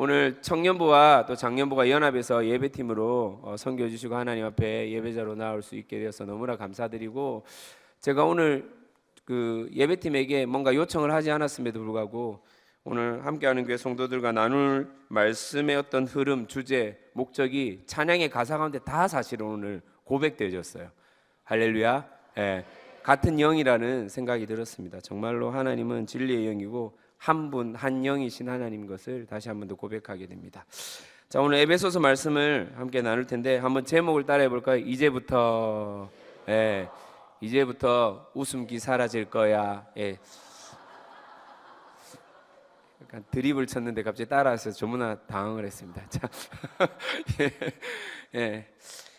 오늘 청년부와 또 장년부가 연합해서 예배팀으로 섬겨주시고 하나님 앞에 예배자로 나올 수 있게 되어서 너무나 감사드리고, 제가 오늘 그 예배팀에게 뭔가 요청을 하지 않았음에도 불구하고 오늘 함께하는 교회 성도들과 나눌 말씀의 어떤 흐름, 주제, 목적이 찬양의 가사 가운데 다 사실은 오늘 고백되어졌어요. 할렐루야. 예, 같은 영이라는 생각이 들었습니다. 정말로 하나님은 진리의 영이고 한 분 한 영이신 하나님 것을 다시 한 번 더 고백하게 됩니다. 자, 오늘 에베소서 말씀을 함께 나눌 텐데 한번 제목을 따라해 볼까요? 이제부터. 예, 이제부터 웃음기 사라질 거야. 예. 약간 드립을 쳤는데 갑자기 따라서 저무나 당황을 했습니다. 자, 예.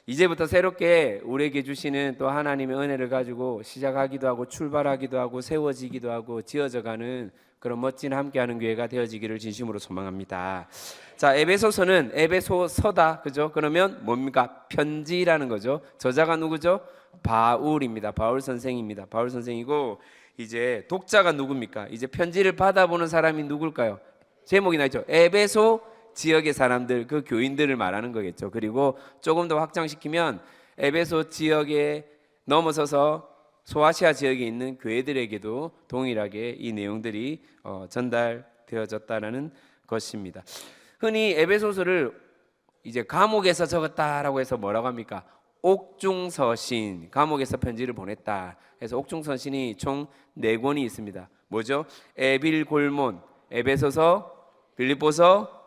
이제부터 새롭게 우리에게 주시는 또 하나님의 은혜를 가지고 시작하기도 하고 출발하기도 하고 세워지기도 하고 지어져가는 그런 멋진 함께하는 교회가 되어지기를 진심으로 소망합니다. 자, 에베소서는 에베소서다, 그죠? 그러면 뭡니까? 편지라는 거죠. 저자가 누구죠? 바울입니다. 바울 선생입니다. 바울 선생이고, 이제 독자가 누굽니까? 이제 편지를 받아보는 사람이 누굴까요? 제목이 나있죠. 에베소 지역의 사람들, 그 교인들을 말하는 거겠죠. 그리고 조금 더 확장시키면 에베소 지역에 넘어서서 소아시아 지역에 있는 교회들에게도 동일하게 이 내용들이 전달되어졌다는 것입니다. 흔히 에베소서를 이제 감옥에서 적었다라고 해서 뭐라고 합니까? 옥중서신, 감옥에서 편지를 보냈다. 그래서 옥중서신이 총 4권이 있습니다. 뭐죠? 에빌골몬, 에베소서, 빌립보서,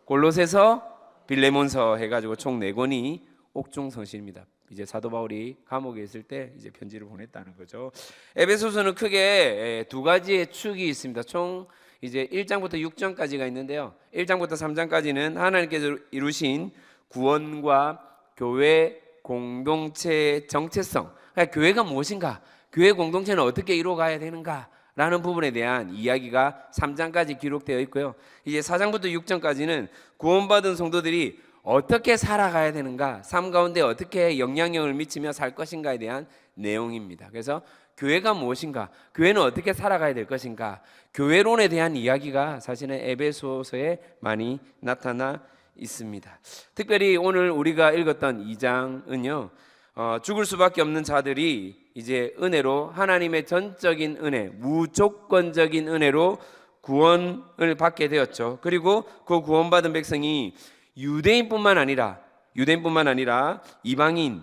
골로새서, 빌레몬서 해가지고 총 4권이 옥중서신입니다. 이제 사도 바울이 감옥에 있을 때 이제 편지를 보냈다는 거죠. 에베소서는 크게 2가지의 축이 있습니다. 총 이제 1장부터 6장까지가 있는데요. 1장부터 3장까지는 하나님께서 이루신 구원과 교회 공동체의 정체성, 그러니까 교회가 무엇인가, 교회 공동체는 어떻게 이루어가야 되는가 라는 부분에 대한 이야기가 3장까지 기록되어 있고요. 이제 4장부터 6장까지는 구원받은 성도들이 어떻게 살아가야 되는가, 삶 가운데 어떻게 영향력을 미치며 살 것인가에 대한 내용입니다. 그래서 교회가 무엇인가, 교회는 어떻게 살아가야 될 것인가, 교회론에 대한 이야기가 사실은 에베소서에 많이 나타나 있습니다. 특별히 오늘 우리가 읽었던 2장은요, 죽을 수밖에 없는 자들이 이제 은혜로 하나님의 전적인 은혜, 무조건적인 은혜로 구원을 받게 되었죠. 그리고 그 구원받은 백성이 유대인뿐만 아니라 이방인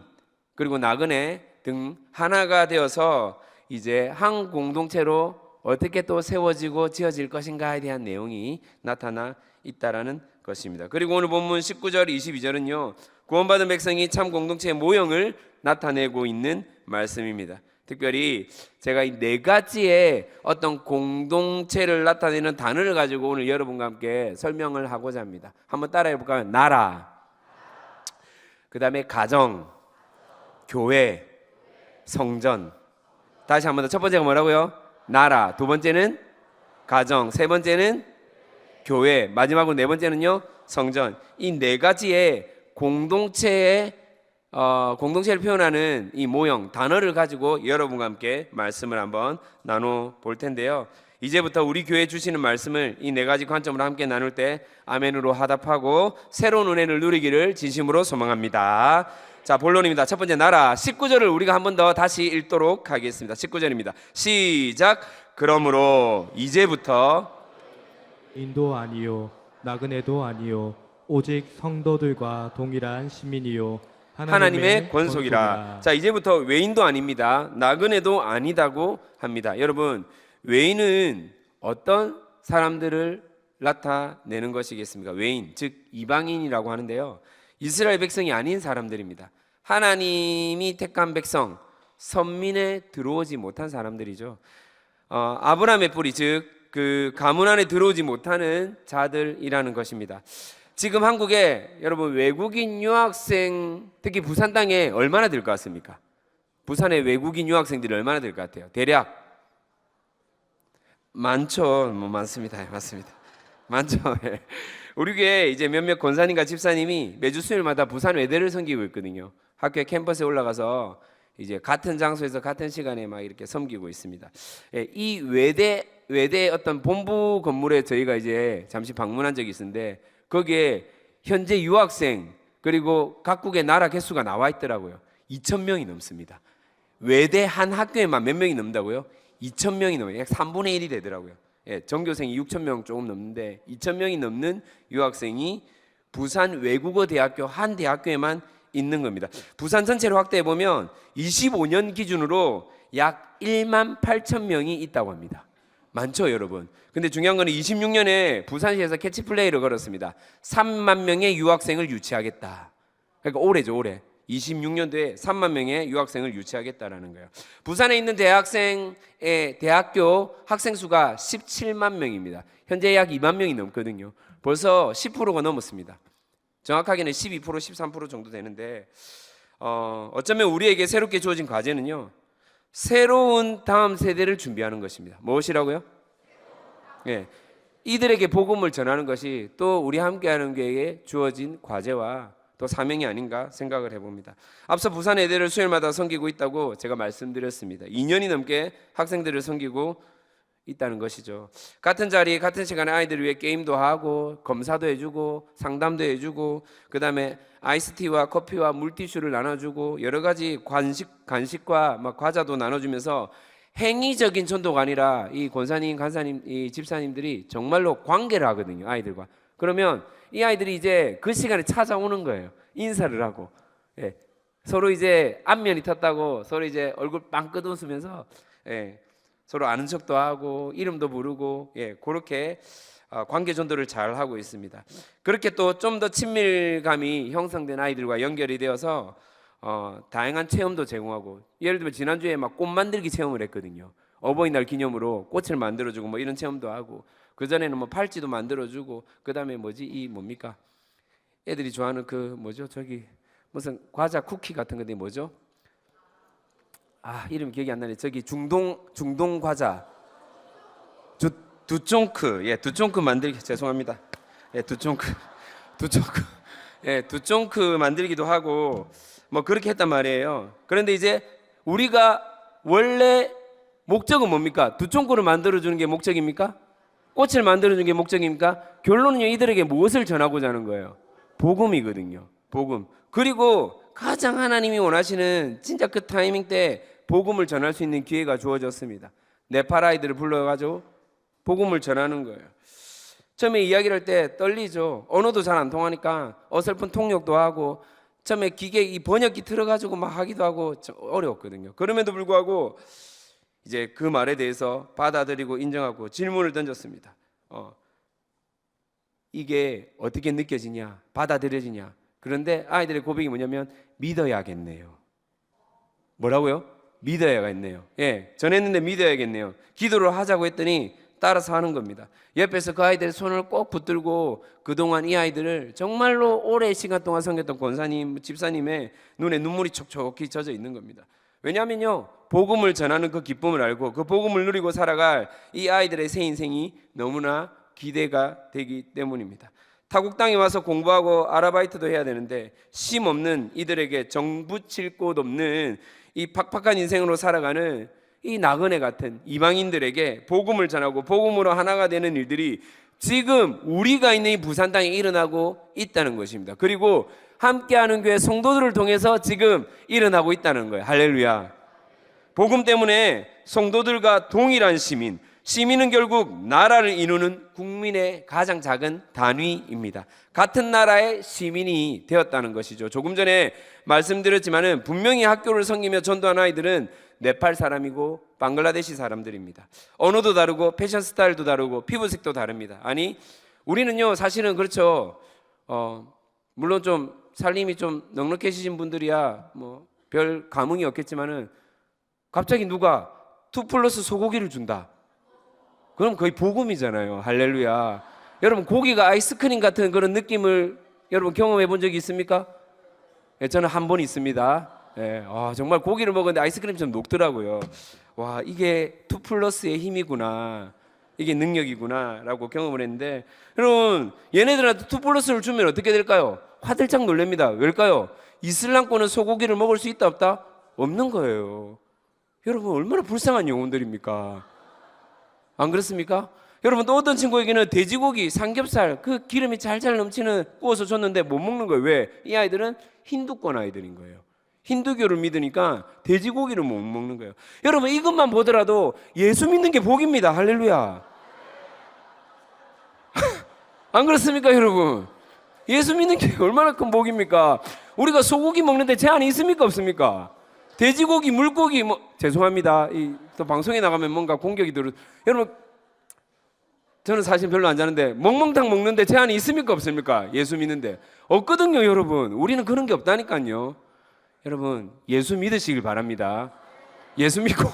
그리고 나그네 등 하나가 되어서 이제 한 공동체로 어떻게 또 세워지고 지어질 것인가에 대한 내용이 나타나 있다라는 것입니다. 그리고 오늘 본문 19절 22절은요, 구원받은 백성이 참 공동체의 모형을 나타내고 있는 말씀입니다. 특별히 제가 이 4가지의 어떤 공동체를 나타내는 단어를 가지고 오늘 여러분과 함께 설명을 하고자 합니다. 한번 따라해 볼까요? 나라, 그 다음에 가정, 교회, 성전. 다시 한번 더. 첫 번째가 뭐라고요? 나라. 두 번째는 가정. 세 번째는 교회. 마지막으로 4번째는요, 성전. 이 4가지의 공동체를 표현하는 이 모형, 단어를 가지고 여러분과 함께 말씀을 한번 나눠 볼 텐데요. 이제부터 우리 교회에 주시는 말씀을 이 4가지 관점으로 함께 나눌 때 아멘으로 화답하고 새로운 은혜를 누리기를 진심으로 소망합니다. 자, 본론입니다. 첫 번째, 나라. 19절을 우리가 한 번 더 다시 읽도록 하겠습니다. 19절입니다. 시작. 그러므로 이제부터 인도 아니요 나그네도 아니요 오직 성도들과 동일한 시민이요 하나님의 권속이라. 자, 이제부터 외인도 아닙니다. 나그네도 아니다고 합니다. 여러분, 외인은 어떤 사람들을 나타내는 것이겠습니까? 외인, 즉 이방인이라고 하는데요, 이스라엘 백성이 아닌 사람들입니다. 하나님이 택한 백성, 선민에 들어오지 못한 사람들이죠. 아브라함의 뿌리, 즉 그 가문 안에 들어오지 못하는 자들이라는 것입니다. 지금 한국에 여러분 외국인 유학생, 특히 부산 땅에 얼마나 될 것 같습니까? 부산에 외국인 유학생들이 얼마나 될 것 같아요? 대략 많죠. 많습니다. 맞습니다. 많죠. 우리 교회 이제 몇몇 권사님과 집사님이 매주 수요일마다 부산 외대를 섬기고 있거든요. 학교에 캠퍼스에 올라가서 이제 같은 장소에서 같은 시간에 막 이렇게 섬기고 있습니다. 이 외대 외대 어떤 본부 건물에 저희가 이제 잠시 방문한 적이 있었는데 거기에 현재 유학생 그리고 각국의 나라 개수가 나와 있더라고요. 2,000명이 넘습니다. 외대 한 학교에만 몇 명이 넘는다고요? 2,000명이 넘어요. 약 3분의 1이 되더라고요. 예, 전교생이 6,000명 조금 넘는데 2,000명이 넘는 유학생이 부산 외국어 대학교 한 대학교에만 있는 겁니다. 부산 전체를 확대해 보면 25년 기준으로 약 1만 8천 명이 있다고 합니다. 많죠, 여러분. 근데 중요한 거는 26년에 부산시에서 캐치플레이를 걸었습니다. 3만 명의 유학생을 유치하겠다. 그러니까 올해죠, 올해. 26년도에 3만 명의 유학생을 유치하겠다라는 거예요. 부산에 있는 대학생의 대학교 학생 수가 17만 명입니다. 현재 약 2만 명이 넘거든요. 벌써 10%가 넘었습니다. 정확하게는 12%, 13% 정도 되는데 어쩌면 우리에게 새롭게 주어진 과제는요. 새로운 다음 세대를 준비하는 것입니다. 무엇이라고요? 예, 이들에게 복음을 전하는 것이 또 우리 함께하는 교회에 주어진 과제와 또 사명이 아닌가 생각을 해봅니다. 앞서 부산 애대를 수요일마다 섬기고 있다고 제가 말씀드렸습니다. 2년이 넘게 학생들을 섬기고 있다는 것이죠. 같은 자리 같은 시간에 아이들을 위해 게임도 하고 검사도 해주고 상담도 해주고 그 다음에 아이스티와 커피와 물티슈를 나눠주고 여러 가지 간식과 막 과자도 나눠주면서 행위적인 전도가 아니라 이 권사님, 간사님, 이 집사님들이 정말로 관계를 하거든요. 아이들과. 그러면 이 아이들이 이제 그 시간에 찾아오는 거예요. 인사를 하고. 예. 서로 이제 안면이 텄다고 서로 이제 얼굴 빵 끄덕으면서 예. 서로 아는 척도 하고 이름도 부르고 예, 그렇게 관계 전도를 잘 하고 있습니다. 그렇게 또 좀 더 친밀감이 형성된 아이들과 연결이 되어서 다양한 체험도 제공하고 예를 들면 지난주에 막 꽃 만들기 체험을 했거든요. 어버이날 기념으로 꽃을 만들어주고 뭐 이런 체험도 하고 그 전에는 뭐 팔찌도 만들어주고 그 다음에 뭐지 이 뭡니까 애들이 좋아하는 그 뭐죠 저기 무슨 과자 쿠키 같은 건데 뭐죠? 이름 기억이 안 나네. 저기 중동 과자 두쫑크 예 두쫑크 만들기 죄송합니다. 예 두쫑크 예 두쫑크 만들기도 하고 뭐 그렇게 했단 말이에요. 그런데 이제 우리가 원래 목적은 뭡니까? 두쫑크를 만들어 주는 게 목적입니까? 꽃을 만들어 주는 게 목적입니까? 결론은요 이들에게 무엇을 전하고자 하는 거예요? 복음이거든요. 복음. 그리고 가장 하나님이 원하시는 진짜 그 타이밍 때 복음을 전할 수 있는 기회가 주어졌습니다. 네팔 아이들을 불러가지고 복음을 전하는 거예요. 처음에 이야기를 할 때 떨리죠. 언어도 잘 안 통하니까 어설픈 통역도 하고 처음에 기계 이 번역기 틀어가지고 막 하기도 하고 어려웠거든요. 그럼에도 불구하고 이제 그 말에 대해서 받아들이고 인정하고 질문을 던졌습니다. 이게 어떻게 느껴지냐, 받아들여지냐. 그런데 아이들의 고백이 뭐냐면 믿어야겠네요. 뭐라고요? 믿어야겠네요. 예, 전했는데 믿어야겠네요. 기도를 하자고 했더니 따라서 하는 겁니다. 옆에서 그 아이들의 손을 꼭 붙들고 그동안 이 아이들을 정말로 오랜 시간 동안 섬겼던 권사님, 집사님의 눈에 눈물이 촉촉히 젖어 있는 겁니다. 왜냐하면요 복음을 전하는 그 기쁨을 알고 그 복음을 누리고 살아갈 이 아이들의 새 인생이 너무나 기대가 되기 때문입니다. 타국 땅에 와서 공부하고 아르바이트도 해야 되는데 쉼 없는 이들에게 정 붙일 곳 없는 이 팍팍한 인생으로 살아가는 이 나그네 같은 이방인들에게 복음을 전하고 복음으로 하나가 되는 일들이 지금 우리가 있는 이 부산 땅에 일어나고 있다는 것입니다. 그리고 함께하는 교회 성도들을 통해서 지금 일어나고 있다는 거예요. 할렐루야. 복음 때문에 성도들과 동일한 시민은 결국 나라를 이루는 국민의 가장 작은 단위입니다. 같은 나라의 시민이 되었다는 것이죠. 조금 전에 말씀드렸지만은 분명히 학교를 섬기며 전도한 아이들은 네팔 사람이고 방글라데시 사람들입니다. 언어도 다르고 패션 스타일도 다르고 피부색도 다릅니다. 아니 우리는요 사실은 그렇죠. 물론 좀 살림이 좀 넉넉해지신 분들이야 뭐 별 감흥이 없겠지만은 갑자기 누가 2+ 소고기를 준다. 그럼 거의 복음이잖아요. 할렐루야. 여러분 고기가 아이스크림 같은 그런 느낌을 여러분 경험해 본 적이 있습니까? 예, 저는 한 번 있습니다. 예, 정말 고기를 먹었는데 아이스크림이 좀 녹더라고요. 와 이게 2+의 힘이구나. 이게 능력이구나 라고 경험을 했는데 여러분 얘네들한테 2+를 주면 어떻게 될까요? 화들짝 놀랍니다. 왜일까요? 이슬람권은 소고기를 먹을 수 있다 없다? 없는 거예요. 여러분 얼마나 불쌍한 영혼들입니까? 안 그렇습니까? 여러분 또 어떤 친구에게는 돼지고기, 삼겹살 그 기름이 잘잘 넘치는 구워서 줬는데 못 먹는 거예요. 왜? 이 아이들은 힌두권 아이들인 거예요. 힌두교를 믿으니까 돼지고기를 못 먹는 거예요. 여러분 이것만 보더라도 예수 믿는 게 복입니다. 할렐루야. 안 그렇습니까 여러분? 예수 믿는 게 얼마나 큰 복입니까? 우리가 소고기 먹는데 제한이 있습니까 없습니까? 돼지고기, 물고기 뭐 죄송합니다. 또 방송에 나가면 뭔가 공격이 들어. 여러분 저는 사실 별로 안 자는데 멍멍탕 먹는데 제한이 있습니까 없습니까? 예수 믿는데 없거든요 여러분. 우리는 그런 게 없다니까요. 여러분 예수 믿으시길 바랍니다. 예수 믿고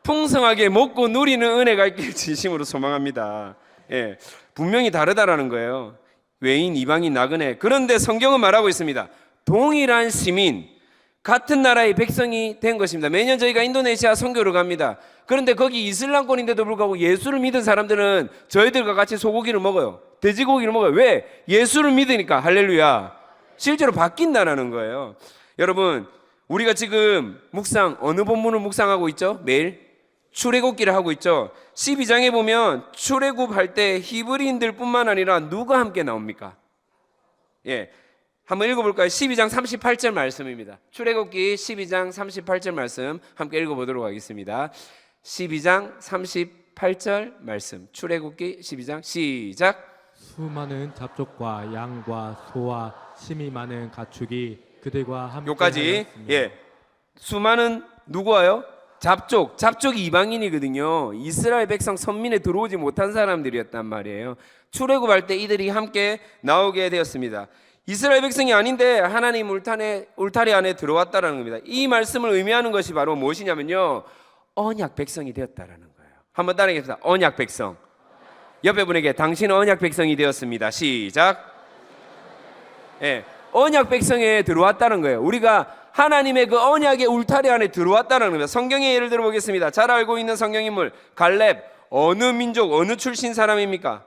풍성하게 먹고 누리는 은혜가 있길 진심으로 소망합니다. 예, 분명히 다르다라는 거예요. 외인, 이방인, 나그네. 그런데 성경은 말하고 있습니다. 동일한 시민, 같은 나라의 백성이 된 것입니다. 매년 저희가 인도네시아 선교를 갑니다. 그런데 거기 이슬람권인데도 불구하고 예수를 믿은 사람들은 저희들과 같이 소고기를 먹어요. 돼지고기를 먹어요. 왜? 예수를 믿으니까. 할렐루야. 실제로 바뀐다는 거예요. 여러분 우리가 지금 묵상 어느 본문을 묵상하고 있죠? 매일 출애굽기를 하고 있죠. 12장에 보면 출애굽할 때 히브리인들 뿐만 아니라 누가 함께 나옵니까? 예, 한번 읽어볼까요? 12장 38절 말씀입니다. 출애굽기 12장 38절 말씀 함께 읽어보도록 하겠습니다. 12장 38절 말씀 출애굽기 12장 시작. 수많은 잡족과 양과 소와 심이 많은 가축이 그들과 함께 요까지. 하였으며. 예, 수많은 누구와요? 잡족이 이방인이거든요. 이스라엘 백성 선민에 들어오지 못한 사람들이었단 말이에요. 출애굽할 때 이들이 함께 나오게 되었습니다. 이스라엘 백성이 아닌데 하나님 울타리 안에 들어왔다라는 겁니다. 이 말씀을 의미하는 것이 바로 무엇이냐면요, 언약 백성이 되었다라는 거예요. 한번 따라하겠습니다. 언약 백성. 옆에 분에게 당신은 언약 백성이 되었습니다. 시작. 예, 언약 백성에 들어왔다는 거예요. 우리가 하나님의 그 언약의 울타리 안에 들어왔다는 겁니다. 성경의 예를 들어보겠습니다. 잘 알고 있는 성경인물 갈렙. 어느 민족 어느 출신 사람입니까?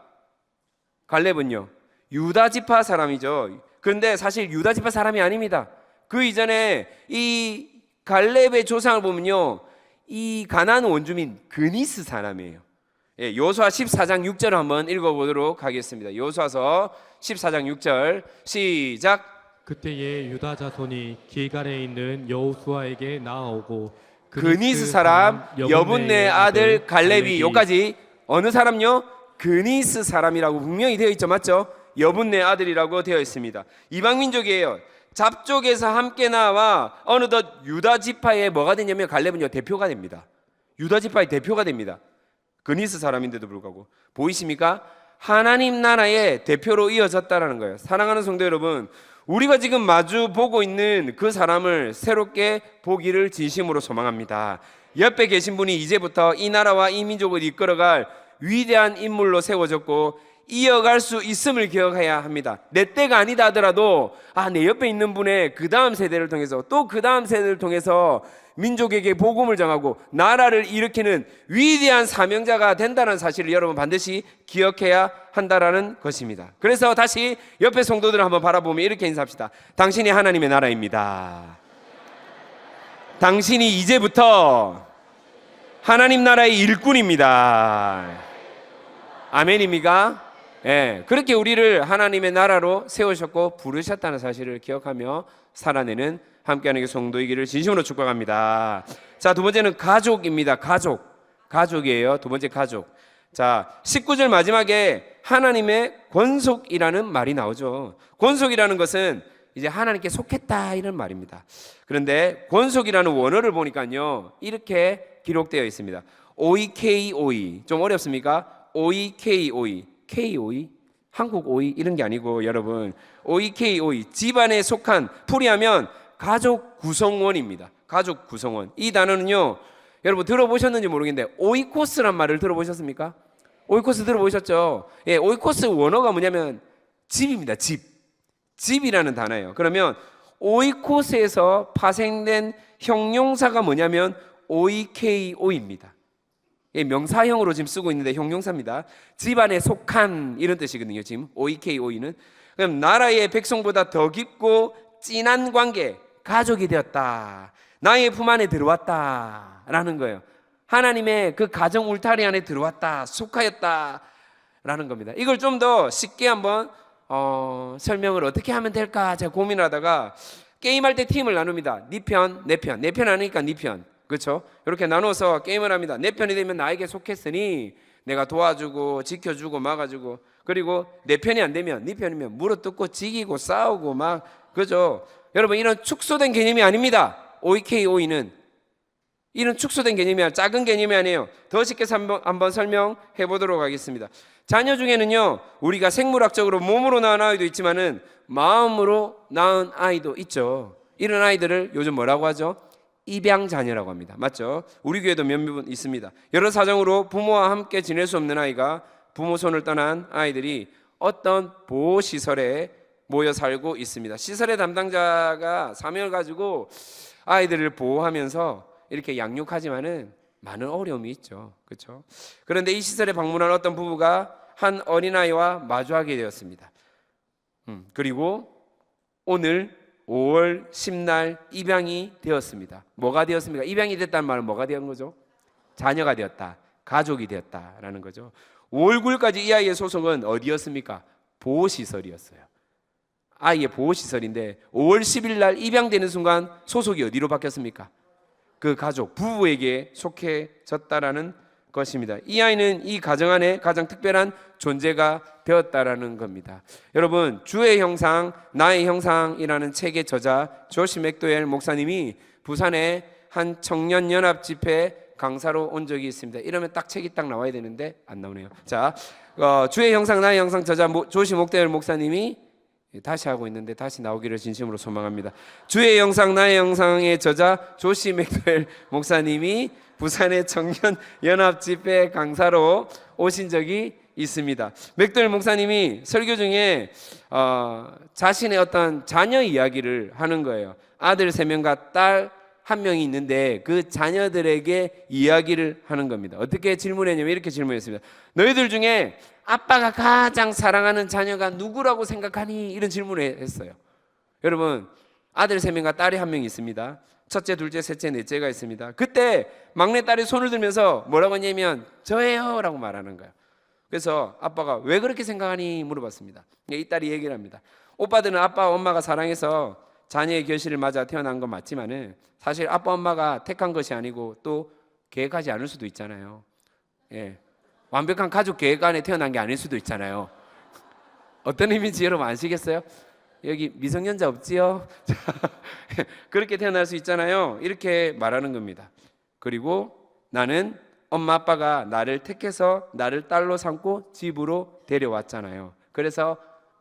갈렙은요 유다 지파 사람이죠. 그런데 사실 유다 지파 사람이 아닙니다. 그 이전에 이 갈렙의 조상을 보면요, 이 가나안 원주민 그니스 사람이에요. 예, 여호수아 14장 6절을 한번 읽어보도록 하겠습니다. 여호수아서 14장 6절 시작. 그때에 유다 자손이 길갈에 있는 여호수아에게 나아오고 그니스 사람 여분네 아들 갈렙이. 요까지 어느 사람요? 그니스 사람이라고 분명히 되어 있죠. 맞죠? 여분네 아들이라고 되어 있습니다. 이방 민족이에요. 잡족에서 함께 나와 어느덧 유다 지파의 뭐가 되냐면 갈렙은요 대표가 됩니다. 유다 지파의 대표가 됩니다. 그니스 사람인데도 불구하고 보이십니까? 하나님 나라의 대표로 이어졌다라는 거예요. 사랑하는 성도 여러분, 우리가 지금 마주 보고 있는 그 사람을 새롭게 보기를 진심으로 소망합니다. 옆에 계신 분이 이제부터 이 나라와 이 민족을 이끌어갈 위대한 인물로 세워졌고 이어갈 수 있음을 기억해야 합니다. 내 때가 아니다 하더라도 내 옆에 있는 분의 그 다음 세대를 통해서 또 그 다음 세대를 통해서 민족에게 복음을 전하고 나라를 일으키는 위대한 사명자가 된다는 사실을 여러분 반드시 기억해야 한다라는 것입니다. 그래서 다시 옆에 성도들을 한번 바라보며 이렇게 인사합시다. 당신이 하나님의 나라입니다. 당신이 이제부터 하나님 나라의 일꾼입니다. 아멘입니까? 예, 그렇게 우리를 하나님의 나라로 세우셨고 부르셨다는 사실을 기억하며 살아내는 함께하는 성도이기를 진심으로 축복합니다. 자, 두 번째는 가족입니다. 가족이에요. 두 번째 가족. 자, 19절 마지막에 하나님의 권속이라는 말이 나오죠. 권속이라는 것은 이제 하나님께 속했다 이런 말입니다. 그런데 권속이라는 원어를 보니까요 이렇게 기록되어 있습니다. OEKOE. 좀 어렵습니까? OEKOE. KOE? 한국 OE 이런 게 아니고 여러분 OEKOE 집안에 속한, 풀이하면 가족 구성원입니다. 가족 구성원. 이 단어는요 여러분 들어보셨는지 모르겠는데 오이코스란 말을 들어보셨습니까? 오이코스 들어보셨죠? 예, 오이코스 원어가 뭐냐면 집입니다. 집이라는 단어예요. 그러면 오이코스에서 파생된 형용사가 뭐냐면 OEKO입니다. 예, 명사형으로 지금 쓰고 있는데 형용사입니다. 집안에 속한 이런 뜻이거든요. 지금 OEKO는 그럼 나라의 백성보다 더 깊고 진한 관계, 가족이 되었다. 나의 품 안에 들어왔다라는 거예요. 하나님의 그 가정 울타리 안에 들어왔다, 속하였다라는 겁니다. 이걸 좀 더 쉽게 한번 설명을 어떻게 하면 될까 제가 고민하다가 게임할 때 팀을 나눕니다. 네 편, 내 편. 내 편 아니니까 네 편. 그렇죠? 이렇게 나눠서 게임을 합니다. 내 편이 되면 나에게 속했으니 내가 도와주고 지켜주고 막아주고, 그리고 내 편이 안 되면 네 편이면 물어뜯고 지기고 싸우고 막, 그죠? 여러분, 이런 축소된 개념이 아닙니다. OKOE는 이런 축소된 개념이 아니라 작은 개념이 아니에요. 더 쉽게 한번 설명해 보도록 하겠습니다. 자녀 중에는요, 우리가 생물학적으로 몸으로 낳은 아이도 있지만은 마음으로 낳은 아이도 있죠. 이런 아이들을 요즘 뭐라고 하죠? 입양 자녀라고 합니다. 맞죠? 우리 교회도 몇몇 있습니다. 여러 사정으로 부모와 함께 지낼 수 없는 아이가 부모 손을 떠난 아이들이 어떤 보호시설에 모여 살고 있습니다. 시설의 담당자가 사명을 가지고 아이들을 보호하면서 이렇게 양육하지만은 많은 어려움이 있죠. 그렇죠? 그런데 이 시설에 방문한 어떤 부부가 한 어린아이와 마주하게 되었습니다. 그리고 오늘 5월 10날 입양이 되었습니다. 뭐가 되었습니까? 입양이 됐다는 말은 뭐가 된 거죠? 자녀가 되었다, 가족이 되었다라는 거죠. 5월 9일까지 이 아이의 소속은 어디였습니까? 보호시설이었어요. 아이의 보호시설인데 5월 10일 날 입양되는 순간 소속이 어디로 바뀌었습니까? 그 가족, 부부에게 속해졌다라는 것입니다. 이 아이는 이 가정 안에 가장 특별한 존재가 되었다라는 겁니다. 여러분, 주의 형상, 나의 형상이라는 책의 저자 조시 맥도웰 목사님이 부산의 한 청년 연합 집회 강사로 온 적이 있습니다. 이러면 딱 책이 딱 나와야 되는데 안 나오네요. 자, 주의 형상, 나의 형상 저자 조시 맥도웰 목사님이 다시 하고 있는데 다시 나오기를 진심으로 소망합니다. 주의 형상, 나의 형상의 저자 조시 맥도웰 목사님이 부산의 청년 연합 집회 강사로 오신 적이 있습니다. 맥도웰 목사님이 설교 중에 자신의 어떤 자녀 이야기를 하는 거예요. 아들 3명과 딸 1명이 있는데 그 자녀들에게 이야기를 하는 겁니다. 어떻게 질문했냐면 이렇게 질문했습니다. 너희들 중에 아빠가 가장 사랑하는 자녀가 누구라고 생각하니? 이런 질문을 했어요. 여러분, 아들 3명과 딸이 1명 있습니다. 첫째, 둘째, 셋째, 넷째가 있습니다. 그때 막내딸이 손을 들면서 뭐라고 했냐면 저예요 라고 말하는 거예요. 그래서 아빠가 왜 그렇게 생각하니 물어봤습니다. 이 딸이 얘기를 합니다. 오빠들은 아빠 엄마가 사랑해서 자녀의 결실을 맞아 태어난 건 맞지만은 사실 아빠 엄마가 택한 것이 아니고 또 계획하지 않을 수도 있잖아요. 예, 완벽한 가족 계획 안에 태어난 게 아닐 수도 있잖아요. 어떤 의미인지 여러분 아시겠어요? 여기 미성년자 없지요? 그렇게 태어날 수 있잖아요. 이렇게 말하는 겁니다. 그리고 나는 엄마 아빠가 나를 택해서 나를 딸로 삼고 집으로 데려왔잖아요. 그래서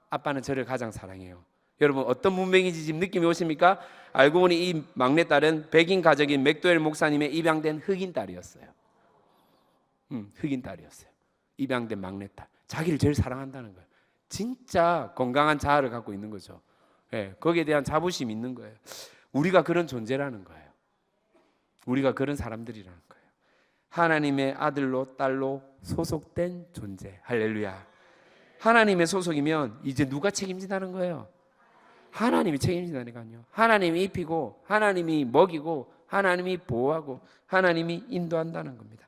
아빠는 저를 가장 사랑해요. 여러분, 어떤 문맥인지 지금 느낌이 오십니까? 알고 보니 이 막내딸은 백인 가족인 맥도웰 목사님의 입양된 흑인 딸이었어요. 흑인 딸이었어요. 입양된 막내딸. 자기를 제일 사랑한다는 거예요. 진짜 건강한 자아를 갖고 있는 거죠. 예, 거기에 대한 자부심이 있는 거예요. 우리가 그런 존재라는 거예요. 우리가 그런 사람들이라는 거예요. 하나님의 아들로 딸로 소속된 존재. 할렐루야. 하나님의 소속이면 이제 누가 책임진다는 거예요? 하나님이 책임진다니까요. 하나님이 입히고 하나님이 먹이고 하나님이 보호하고 하나님이 인도한다는 겁니다.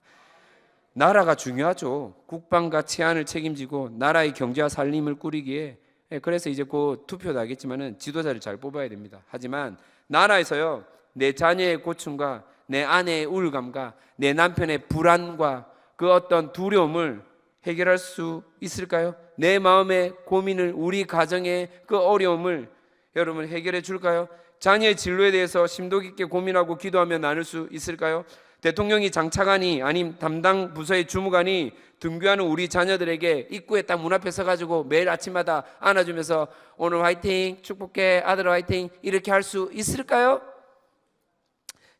나라가 중요하죠. 국방과 치안을 책임지고 나라의 경제와 살림을 꾸리기에, 그래서 이제 곧 투표도 하겠지만은 지도자를 잘 뽑아야 됩니다. 하지만 나라에서요, 내 자녀의 고충과 내 아내의 우울감과 내 남편의 불안과 그 어떤 두려움을 해결할 수 있을까요? 내 마음의 고민을, 우리 가정의 그 어려움을 여러분 해결해 줄까요? 자녀의 진로에 대해서 심도 깊게 고민하고 기도하며 나눌 수 있을까요? 대통령이 장차관이 아님 담당 부서의 주무관이 등교하는 우리 자녀들에게 입구에 딱 문 앞에 서가지고 매일 아침마다 안아주면서 오늘 화이팅, 축복해, 아들 화이팅 이렇게 할 수 있을까요?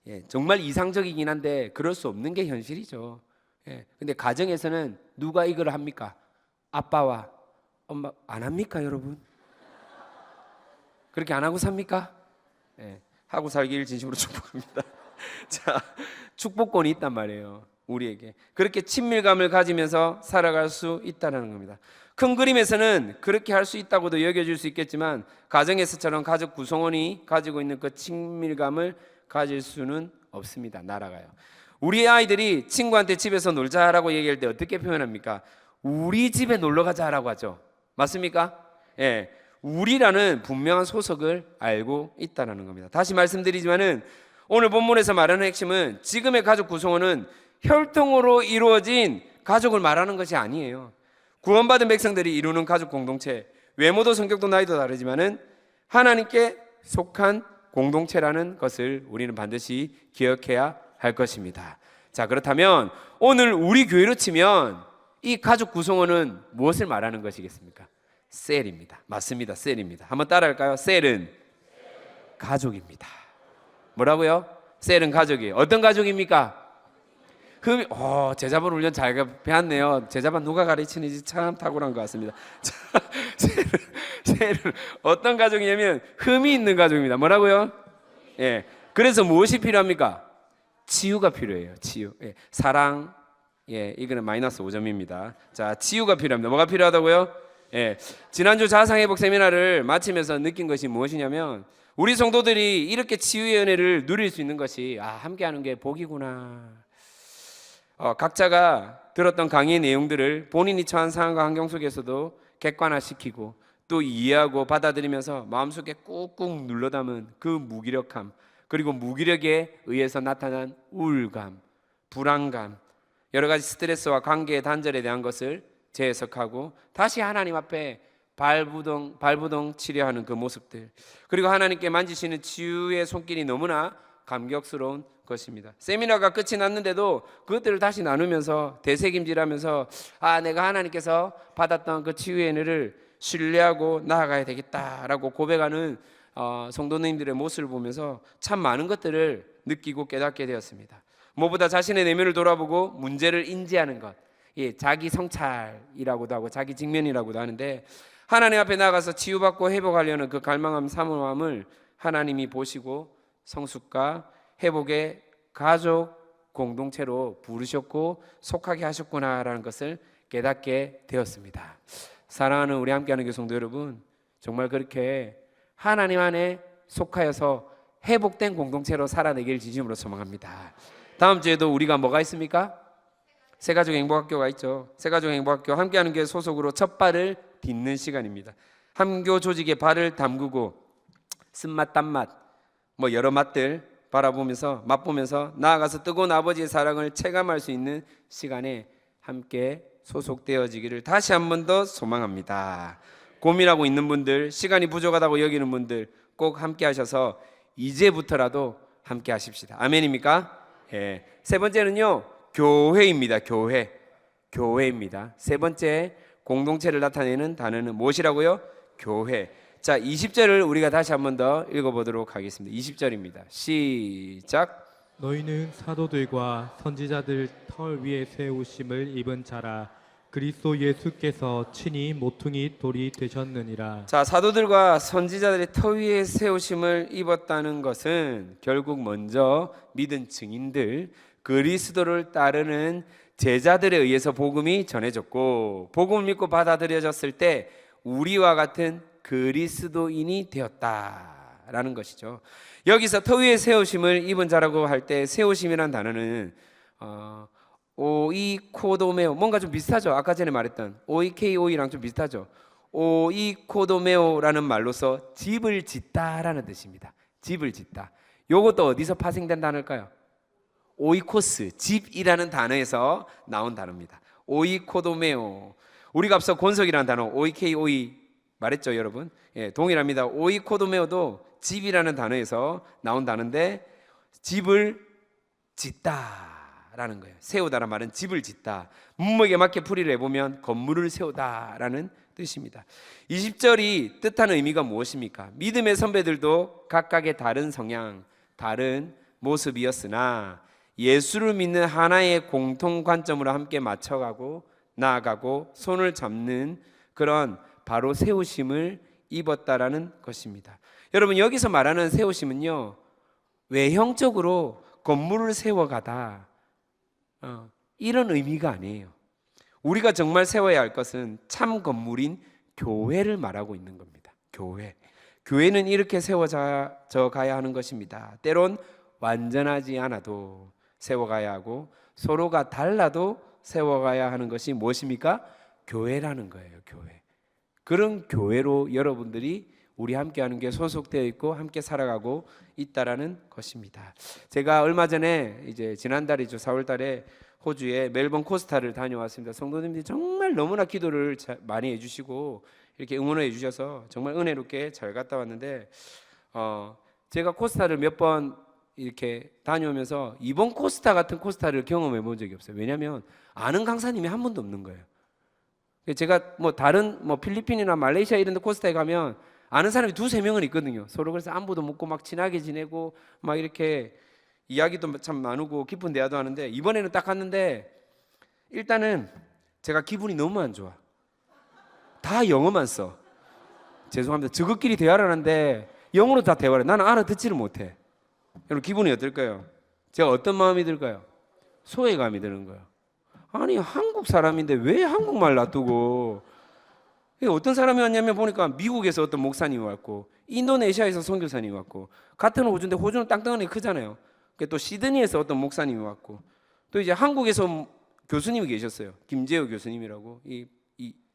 예, 정말 이상적이긴 한데 그럴 수 없는 게 현실이죠. 예, 근데 가정에서는 누가 이걸 합니까? 아빠와 엄마 안 합니까, 여러분? 그렇게 안 하고 삽니까? 예, 하고 살기를 진심으로 축복합니다. 자, 축복권이 있단 말이에요. 우리에게 그렇게 친밀감을 가지면서 살아갈 수 있다는 겁니다. 큰 그림에서는 그렇게 할 수 있다고도 여겨질 수 있겠지만 가정에서처럼 가족 구성원이 가지고 있는 그 친밀감을 가질 수는 없습니다. 나라가요. 우리 아이들이 친구한테 집에서 놀자라고 얘기할 때 어떻게 표현합니까? 우리 집에 놀러 가자라고 하죠. 맞습니까? 예. 우리라는 분명한 소속을 알고 있다는 겁니다. 다시 말씀드리지만은 오늘 본문에서 말하는 핵심은 지금의 가족 구성원은 혈통으로 이루어진 가족을 말하는 것이 아니에요. 구원받은 백성들이 이루는 가족 공동체, 외모도 성격도 나이도 다르지만은 하나님께 속한 공동체라는 것을 우리는 반드시 기억해야 할 것입니다. 자, 그렇다면 오늘 우리 교회로 치면 이 가족 구성원은 무엇을 말하는 것이겠습니까? 셀입니다. 맞습니다. 셀입니다. 한번 따라할까요? 셀은 가족입니다. 뭐라고요? 셀은 가족이에요. 어떤 가족입니까? 제자반 훈련 잘 배웠네요. 제자반 누가 가르치는지 참 탁월한 것 같습니다. 자, 셀은 어떤 가족이냐면 흠이 있는 가족입니다. 뭐라고요? 예. 그래서 무엇이 필요합니까? 치유가 필요해요. 치유. 예. 사랑. 예, 이거는 마이너스 5점입니다. 자, 치유가 필요합니다. 뭐가 필요하다고요? 예. 지난주 자상회복 세미나를 마치면서 느낀 것이 무엇이냐면 우리 성도들이 이렇게 치유의 은혜를 누릴 수 있는 것이 함께하는 게 복이구나. 각자가 들었던 강의의 내용들을 본인이 처한 상황과 환경 속에서도 객관화시키고 또 이해하고 받아들이면서 마음속에 꾹꾹 눌러 담은 그 무기력함, 그리고 무기력에 의해서 나타난 우울감, 불안감, 여러 가지 스트레스와 관계의 단절에 대한 것을 재해석하고 다시 하나님 앞에 발부동 치료하는 그 모습들, 그리고 하나님께 만지시는 치유의 손길이 너무나 감격스러운 것입니다. 세미나가 끝이 났는데도 그것들을 다시 나누면서 되새김질하면서 내가 하나님께서 받았던 그 치유의 은혜를 신뢰하고 나아가야 되겠다라고 고백하는 성도님들의 모습을 보면서 참 많은 것들을 느끼고 깨닫게 되었습니다. 무엇보다 자신의 내면을 돌아보고 문제를 인지하는 것, 자기 성찰이라고도 하고 자기 직면이라고도 하는데, 하나님 앞에 나가서 치유받고 회복하려는 그 갈망함, 사모함을 하나님이 보시고 성숙과 회복의 가족 공동체로 부르셨고 속하게 하셨구나라는 것을 깨닫게 되었습니다. 사랑하는 우리 함께하는 교회 성도 여러분, 정말 그렇게 하나님 안에 속하여서 회복된 공동체로 살아내길 진심으로 소망합니다. 다음 주에도 우리가 뭐가 있습니까? 새가족 행복학교가 있죠. 새가족 행복학교 함께하는 교회 소속으로 첫 발을 딛는 시간입니다. 함교 조직에 발을 담그고 쓴맛 단맛 여러 맛들 바라보면서 맛보면서 나아가서 뜨거운 아버지의 사랑을 체감할 수 있는 시간에 함께 소속되어지기를 다시 한 번 더 소망합니다. 고민하고 있는 분들, 시간이 부족하다고 여기는 분들 꼭 함께 하셔서 이제부터라도 함께 하십시다. 아멘입니까? 예. 세 번째는요, 교회입니다. 교회입니다. 세 번째 공동체를 나타내는 단어는 무엇이라고요? 교회. 자, 20절을 우리가 다시 한 번 더 읽어보도록 하겠습니다. 20절입니다. 시작. 너희는 사도들과 선지자들 털 위에 세우심을 입은 자라. 그리스도 예수께서 친히 모퉁이 돌이 되셨느니라. 자, 사도들과 선지자들의 터 위에 세우심을 입었다는 것은 결국 먼저 믿은 증인들, 그리스도를 따르는 제자들에 의해서 복음이 전해졌고, 복음을 믿고 받아들여졌을 때 우리와 같은 그리스도인이 되었다라는 것이죠. 여기서 터 위에 세우심을 입은 자라고 할 때 세우심이라는 단어는 오이코도메오, 뭔가 좀 비슷하죠. 아까 전에 말했던 오이케이오이랑 좀 비슷하죠. 오이코도메오라는 말로서 집을 짓다라는 뜻입니다. 집을 짓다. 요것도 어디서 파생된 단어일까요? 오이코스, 집이라는 단어에서 나온 단어입니다. 오이코도메오. 우리가 앞서 권석이라는 단어 오이케이오이 말했죠, 여러분? 예, 동일합니다. 오이코도메오도 집이라는 단어에서 나온 단어인데 집을 짓다라는 거예요. 세우다라는 말은 집을 짓다. 문맥에 맞게 풀이를 해보면 건물을 세우다라는 뜻입니다. 20절이 뜻하는 의미가 무엇입니까? 믿음의 선배들도 각각의 다른 성향, 다른 모습이었으나 예수를 믿는 하나의 공통 관점으로 함께 맞춰가고 나아가고 손을 잡는 그런 바로 세우심을 입었다라는 것입니다. 여러분, 여기서 말하는 세우심은요, 외형적으로 건물을 세워가다 이런 의미가 아니에요. 우리가 정말 세워야 할 것은 참 건물인 교회를 말하고 있는 겁니다. 교회는 이렇게 세워져 가야 하는 것입니다. 때론 완전하지 않아도 세워가야 하고 서로가 달라도 세워가야 하는 것이 무엇입니까? 교회라는 거예요. 교회. 그런 교회로 여러분들이 우리 함께하는 게 소속되어 있고 함께 살아가고 있다라는 것입니다. 제가 얼마 전에 이제 지난달이죠, 4월달에 호주의 멜번 코스타를 다녀왔습니다. 성도님들이 정말 너무나 기도를 많이 해주시고 이렇게 응원해 주셔서 정말 은혜롭게 잘 갔다 왔는데 제가 코스타를 몇 번 이렇게 다녀오면서 이번 코스타 같은 코스타를 경험해 본 적이 없어요. 왜냐하면 아는 강사님이 한 분도 없는 거예요. 제가 뭐 다른 뭐 필리핀이나 말레이시아 이런 데 코스타에 가면 아는 사람이 두세 명은 있거든요. 서로 그래서 안부도 묻고 막 친하게 지내고 막 이렇게 이야기도 참 나누고 깊은 대화도 하는데 이번에는 딱 갔는데 일단은 제가 기분이 너무 안 좋아. 다 영어만 써. 죄송합니다. 저것끼리 대화를 하는데 영어로 다 대화를 해. 나는 알아듣지를 못해. 여러분 기분이 어떨까요? 제가 어떤 마음이 들까요? 소외감이 드는 거예요. 아니 한국 사람인데 왜 한국말 놔두고, 어떤 사람이 왔냐면 보니까 미국에서 어떤 목사님이 왔고 인도네시아에서 선교사님이 왔고, 같은 호주인데 호주는 땅덩어리 크잖아요. 또 시드니에서 어떤 목사님이 왔고, 또 이제 한국에서 교수님이 계셨어요. 김재호 교수님이라고. 이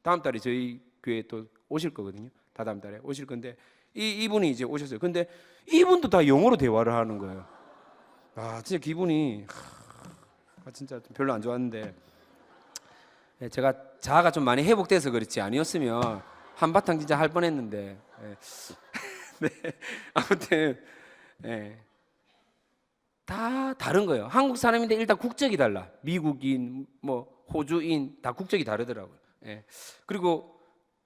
다음 달에 저희 교회에 또 오실 거거든요. 다다음 달에 오실 건데 이분이 이제 오셨어요. 근데 이분도 다 영어로 대화를 하는 거예요. 아 진짜 기분이 진짜 별로 안 좋았는데, 제가 자아가 좀 많이 회복돼서 그렇지 아니었으면 한바탕 진짜 할 뻔했는데 네. 아무튼 다 다른 거예요. 한국 사람인데 일단 국적이 달라. 미국인, 뭐 호주인 다 국적이 다르더라고요. 그리고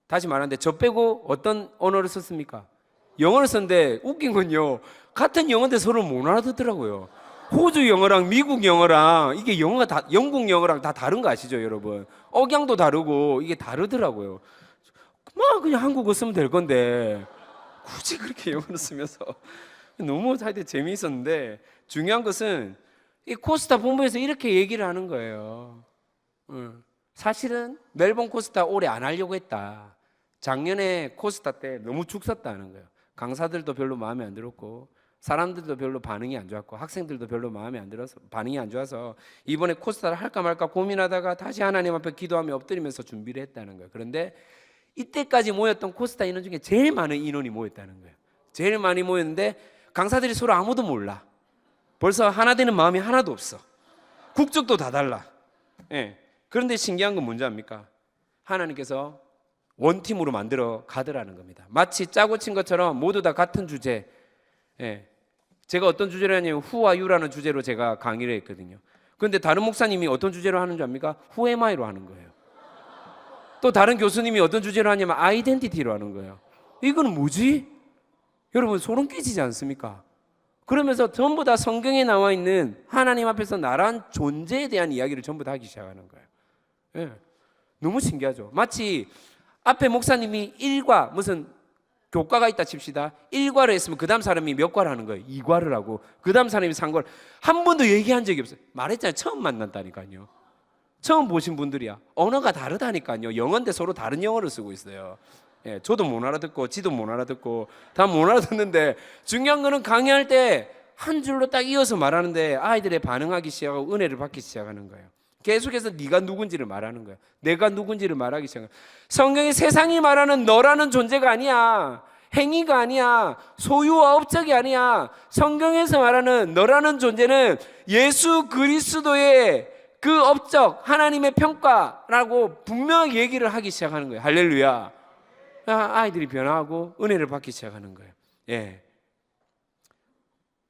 다시 말하는데 저 빼고 어떤 언어를 썼습니까? 영어를 썼는데 웃긴 건요, 같은 영어인데 서로 못 알아듣더라고요. 호주 영어랑 미국 영어랑 이게 영어가 다 영국 영어랑 다 다른 거 아시죠, 여러분? 억양도 다르고 이게 다르더라고요. 막 그냥 한국어 쓰면 될 건데 굳이 그렇게 영어를 쓰면서 너무 하여튼 재미있었는데, 중요한 것은 이 코스타 본부에서 이렇게 얘기를 하는 거예요. 사실은 멜번 코스타 올해 안 하려고 했다. 작년에 코스타 때 너무 죽 썼다는 거예요. 강사들도 별로 마음에 안 들었고 사람들도 별로 반응이 안 좋았고 학생들도 별로 마음에 안 들어서 반응이 안 좋아서 이번에 코스타를 할까 말까 고민하다가 다시 하나님 앞에 기도하며 엎드리면서 준비를 했다는 거예요. 그런데 이때까지 모였던 코스타 인원 중에 제일 많은 인원이 모였다는 거예요. 제일 많이 모였는데 강사들이 서로 아무도 몰라. 벌써 하나 되는 마음이 하나도 없어. 국적도 다 달라. 그런데 신기한 건 뭔지 압니까? 하나님께서 원팀으로 만들어 가더라는 겁니다. 마치 짜고 친 것처럼 모두 다 같은 주제. 제가 어떤 주제로 하냐면 후와 유라는 주제로 제가 강의를 했거든요. 그런데 다른 목사님이 어떤 주제로 하는 줄 압니까? Who am I로 하는 거예요. 또 다른 교수님이 어떤 주제로 하냐면 아이덴티티로 하는 거예요. 이건 뭐지? 여러분 소름 끼치지 않습니까? 그러면서 전부 다 성경에 나와 있는 하나님 앞에서 나란 존재에 대한 이야기를 전부 다 하기 시작하는 거예요. 너무 신기하죠. 마치 앞에 목사님이 1과 무슨 교과가 있다 칩시다. 1과를 했으면 그 다음 사람이 몇 과를 하는 거예요? 2과를 하고 그 다음 사람이 3과를. 한 번도 얘기한 적이 없어요. 말했잖아요. 처음 만난다니까요. 처음 보신 분들이야. 언어가 다르다니까요. 영어인데 서로 다른 영어를 쓰고 있어요. 저도 못 알아듣고 지도 못 알아듣고 다 못 알아듣는데, 중요한 거는 강의할 때 한 줄로 딱 이어서 말하는데 아이들의 반응하기 시작하고 은혜를 받기 시작하는 거예요. 계속해서 네가 누군지를 말하는 거예요. 내가 누군지를 말하기 시작해요. 성경이 세상이 말하는 너라는 존재가 아니야. 행위가 아니야. 소유와 업적이 아니야. 성경에서 말하는 너라는 존재는 예수 그리스도의 그 업적, 하나님의 평가라고 분명하게 얘기를 하기 시작하는 거예요. 할렐루야. 아이들이 변화하고 은혜를 받기 시작하는 거예요.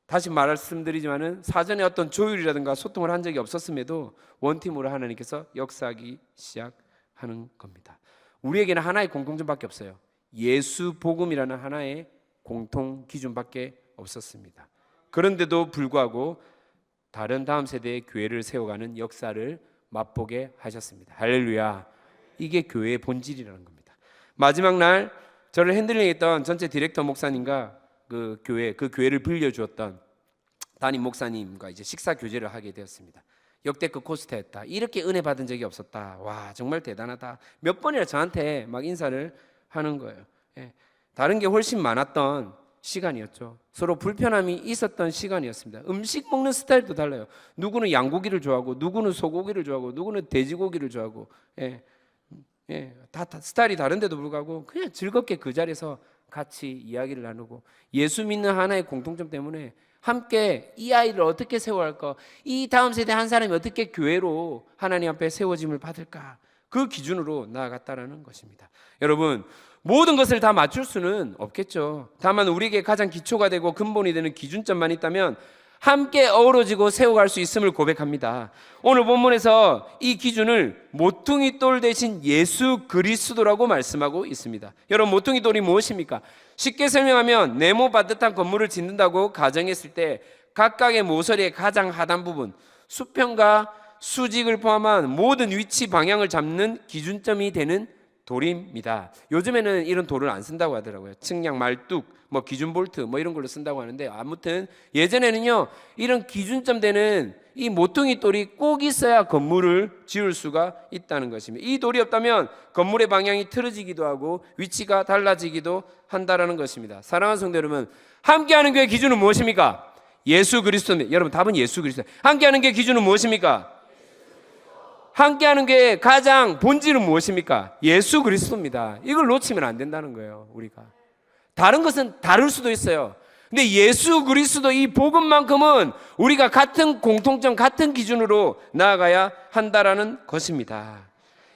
다시 말씀드리지만은 사전에 어떤 조율이라든가 소통을 한 적이 없었음에도 원팀으로 하나님께서 역사하기 시작하는 겁니다. 우리에게는 하나의 공통점밖에 없어요. 예수 복음이라는 하나의 공통 기준밖에 없었습니다. 그런데도 불구하고 다른 다음 세대의 교회를 세워가는 역사를 맛보게 하셨습니다. 할렐루야. 이게 교회의 본질이라는 겁니다. 마지막 날 저를 핸들링했던 전체 디렉터 목사님과 그 교회를 빌려주었던 담임 목사님과 이제 식사 교제를 하게 되었습니다. 역대급 코스타였다. 이렇게 은혜 받은 적이 없었다. 와 정말 대단하다. 몇 번이나 저한테 막 인사를 하는 거예요. 다른 게 훨씬 많았던 시간이었죠. 서로 불편함이 있었던 시간이었습니다. 음식 먹는 스타일도 달라요. 누구는 양고기를 좋아하고, 누구는 소고기를 좋아하고, 누구는 돼지고기를 좋아하고, 다 스타일이 다른데도 불구하고 그냥 즐겁게 그 자리에서 같이 이야기를 나누고, 예수 믿는 하나의 공통점 때문에 함께 이 아이를 어떻게 세워갈까, 이 다음 세대 한 사람이 어떻게 교회로 하나님 앞에 세워짐을 받을까, 그 기준으로 나아갔다라는 것입니다. 여러분, 모든 것을 다 맞출 수는 없겠죠. 다만 우리에게 가장 기초가 되고 근본이 되는 기준점만 있다면 함께 어우러지고 세워갈 수 있음을 고백합니다. 오늘 본문에서 이 기준을 모퉁이 돌 대신 예수 그리스도라고 말씀하고 있습니다. 여러분, 모퉁이 돌이 무엇입니까? 쉽게 설명하면 네모 반듯한 건물을 짓는다고 가정했을 때 각각의 모서리의 가장 하단 부분, 수평과 수직을 포함한 모든 위치 방향을 잡는 기준점이 되는 돌입니다. 요즘에는 이런 돌을 안 쓴다고 하더라고요. 측량 말뚝, 기준 볼트 이런 걸로 쓴다고 하는데, 아무튼 예전에는요, 이런 기준점 되는 이 모퉁이 돌이 꼭 있어야 건물을 지을 수가 있다는 것입니다. 이 돌이 없다면 건물의 방향이 틀어지기도 하고 위치가 달라지기도 한다라는 것입니다. 사랑하는 성도 여러분, 함께하는 교회 기준은 무엇입니까? 예수 그리스도입니다. 여러분, 답은 예수 그리스도. 함께하는 교회 기준은 무엇입니까? 함께하는 게 가장 본질은 무엇입니까? 예수 그리스도입니다. 이걸 놓치면 안 된다는 거예요. 우리가 다른 것은 다를 수도 있어요. 근데 예수 그리스도 이 복음만큼은 우리가 같은 공통점, 같은 기준으로 나아가야 한다라는 것입니다.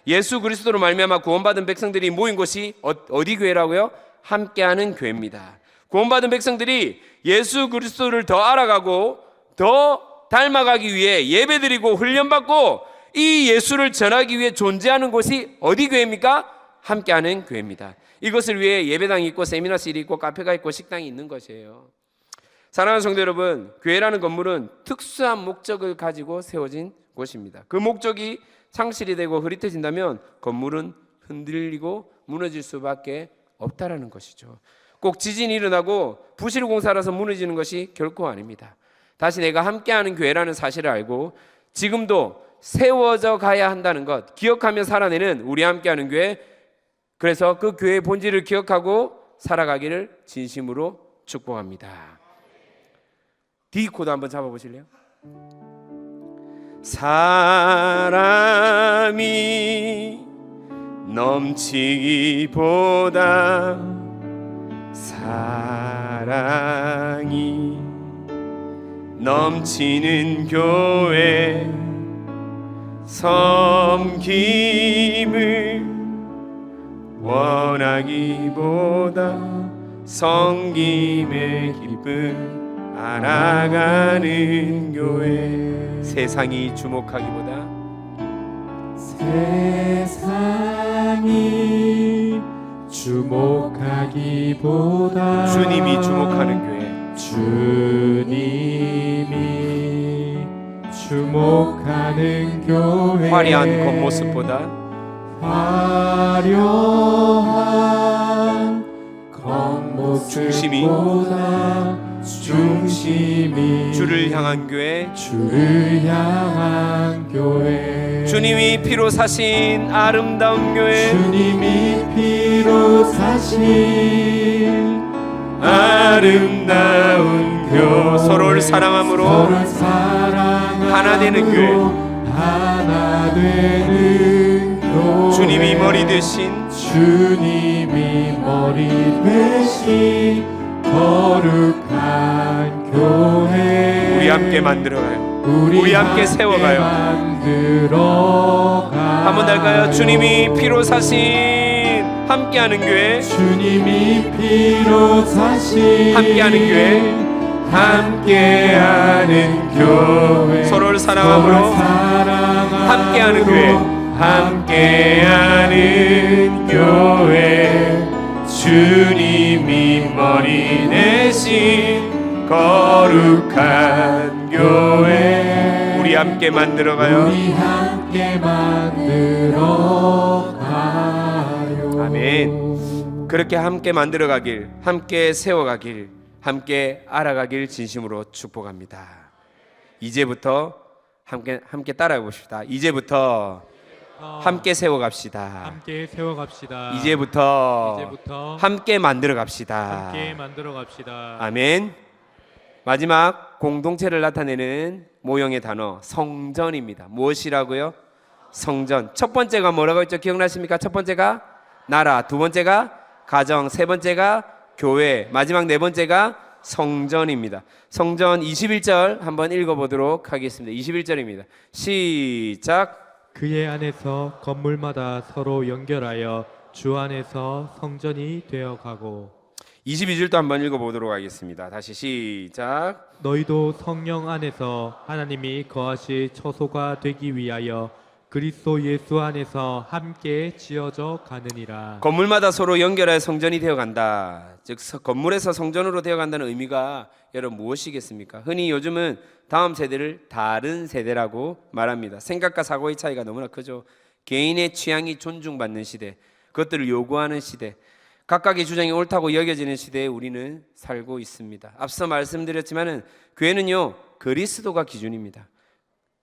예수 그리스도로 말미암아 구원받은 백성들이 모인 곳이 어디 교회라고요? 함께하는 교회입니다. 구원받은 백성들이 예수 그리스도를 더 알아가고 더 닮아가기 위해 예배드리고 훈련받고 이 예수를 전하기 위해 존재하는 곳이 어디 교회입니까? 함께하는 교회입니다. 이것을 위해 예배당이 있고 세미나실이 있고 카페가 있고 식당이 있는 것이에요. 사랑하는 성도 여러분, 교회라는 건물은 특수한 목적을 가지고 세워진 곳입니다. 그 목적이 상실이 되고 흐릿해진다면 건물은 흔들리고 무너질 수밖에 없다라는 것이죠. 꼭 지진이 일어나고 부실 공사라서 무너지는 것이 결코 아닙니다. 다시 내가 함께하는 교회라는 사실을 알고 지금도 세워져 가야 한다는 것 기억하며 살아내는 우리 함께하는 교회, 그래서 그 교회의 본질을 기억하고 살아가기를 진심으로 축복합니다. D 코드 한번 잡아보실래요? 사람이 넘치기보다 사랑이 넘치는 교회, 섬김을 원하기보다 섬김의 기쁨 알아가는 교회, 세상이 주목하기보다 세상이 주목하기보다 주님이 주목하는 교회, 주님이 주목하는 교회, 화려한 겉모습보다 화려한 겉모습보다 중심이 주를 향한 교회, 주를 향한 교회, 주님이 피로 사신 아름다운 교회, 주님이 피로 사신 아름다운 교회, 서로를 사랑함으로 하나 되는 교회, 하나 되는 교회, 주님이 머리 되신 주님이 머리 되신 거룩한 교회, 우리 함께 만들어가요. 우리 함께 세워가요. 한 번 더 할까요? 주님이 피로 사신 함께하는 교회, 주님이 피로 사신 함께하는 교회, 함께하는 교회, 서로를 사랑함으로 함께하는 교회, 함께하는 교회, 주님이 머리 대신 거룩한 교회, 우리 함께 만들어가요. 우리 함께 만들어가요. 아멘. 그렇게 함께 만들어가길, 함께 세워가길, 함께 알아가길 진심으로 축복합니다. 이제부터 함께 따라해 봅시다. 이제부터 함께 세워갑시다. 함께 세워갑시다. 이제부터 함께 만들어 갑시다. 함께 만들어 갑시다. 아멘. 마지막 공동체를 나타내는 모형의 단어 성전입니다. 무엇이라고요? 성전. 첫 번째가 뭐라고 했죠? 기억나십니까? 첫 번째가 나라, 두 번째가 가정, 세 번째가 교회, 마지막 네 번째가 성전입니다. 성전 21절 한번 읽어보도록 하겠습니다. 21절입니다. 시작. 그의 안에서 건물마다 서로 연결하여 주 안에서 성전이 되어가고 22절도 한번 읽어보도록 하겠습니다. 다시 시작. 너희도 성령 안에서 하나님이 거하실 처소가 되기 위하여 그리스도 예수 안에서 함께 지어져 가느니라. 건물마다 서로 연결하여 성전이 되어간다. 즉 건물에서 성전으로 되어간다는 의미가 여러분 무엇이겠습니까? 흔히 요즘은 다음 세대를 다른 세대라고 말합니다. 생각과 사고의 차이가 너무나 크죠. 개인의 취향이 존중받는 시대, 그것들을 요구하는 시대, 각각의 주장이 옳다고 여겨지는 시대에 우리는 살고 있습니다. 앞서 말씀드렸지만은 교회는요 그리스도가 기준입니다.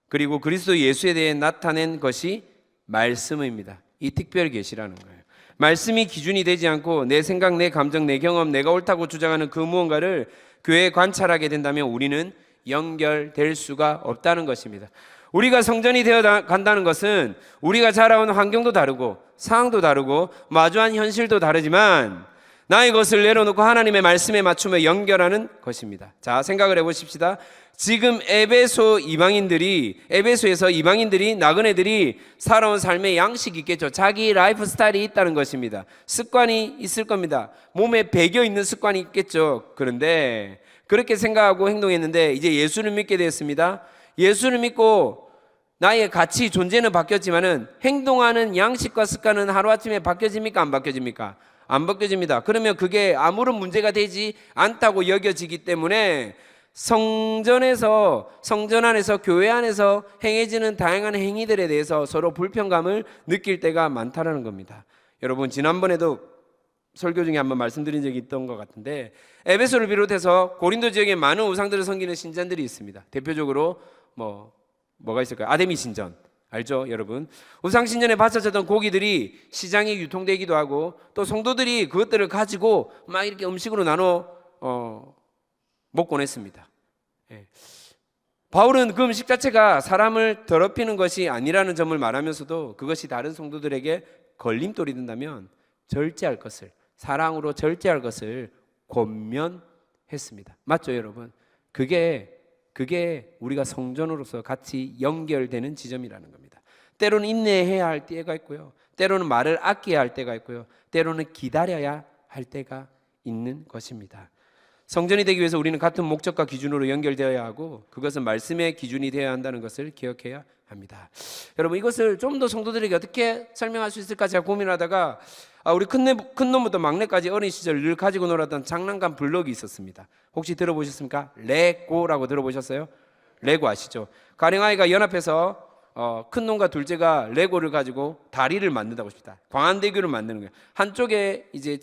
그리고 그리스도 예수에 대해 나타낸 것이 말씀입니다. 이 특별 계시라는 거예요. 말씀이 기준이 되지 않고 내 생각, 내 감정, 내 경험, 내가 옳다고 주장하는 그 무언가를 교회에 관찰하게 된다면 우리는 연결될 수가 없다는 것입니다. 우리가 성전이 되어 간다는 것은 우리가 자라온 환경도 다르고 상황도 다르고 마주한 현실도 다르지만 나의 것을 내려놓고 하나님의 말씀에 맞추며 연결하는 것입니다. 자, 생각을 해보십시다. 지금 에베소에서 이방인들이 나그네들이 살아온 삶의 양식이 있겠죠. 자기 라이프 스타일이 있다는 것입니다. 습관이 있을 겁니다. 몸에 배겨 있는 습관이 있겠죠. 그런데 그렇게 생각하고 행동했는데 이제 예수를 믿게 되었습니다. 예수를 믿고 나의 가치, 존재는 바뀌었지만은 행동하는 양식과 습관은 하루아침에 바뀌어집니까? 안 바뀌어집니까? 안 바뀌어집니다. 그러면 그게 아무런 문제가 되지 않다고 여겨지기 때문에 성전 안에서 교회 안에서 행해지는 다양한 행위들에 대해서 서로 불편감을 느낄 때가 많다는 겁니다. 여러분 지난번에도 설교 중에 한번 말씀드린 적이 있던 것 같은데 에베소를 비롯해서 고린도 지역에 많은 우상들을 섬기는 신전들이 있습니다. 대표적으로 뭐가 있을까요? 아데미 신전 알죠, 여러분? 우상 신전에 바쳐졌던 고기들이 시장에 유통되기도 하고 또 성도들이 그것들을 가지고 막 이렇게 음식으로 나눠 먹곤 했습니다. 바울은 그 음식 자체가 사람을 더럽히는 것이 아니라는 점을 말하면서도 그것이 다른 성도들에게 걸림돌이 된다면 절제할 것을, 사랑으로 절제할 것을 권면했습니다. 맞죠, 여러분? 그게 우리가 성전으로서 같이 연결되는 지점이라는 겁니다. 때로는 인내해야 할 때가 있고요, 때로는 말을 아껴야 할 때가 있고요, 때로는 기다려야 할 때가 있는 것입니다. 성전이 되기 위해서 우리는 같은 목적과 기준으로 연결되어야 하고 그것은 말씀의 기준이 되어야 한다는 것을 기억해야 합니다. 여러분 이것을 좀 더 성도들에게 어떻게 설명할 수 있을까 제가 고민하다가 우리 큰 놈부터 막내까지 어린 시절 늘 가지고 놀았던 장난감 블럭이 있었습니다. 혹시 들어보셨습니까? 레고라고 들어보셨어요? 레고 아시죠? 가령아이가 연합해서 큰 놈과 둘째가 레고를 가지고 다리를 만든다고 합시다. 광안대교를 만드는 거예요. 한쪽에 이제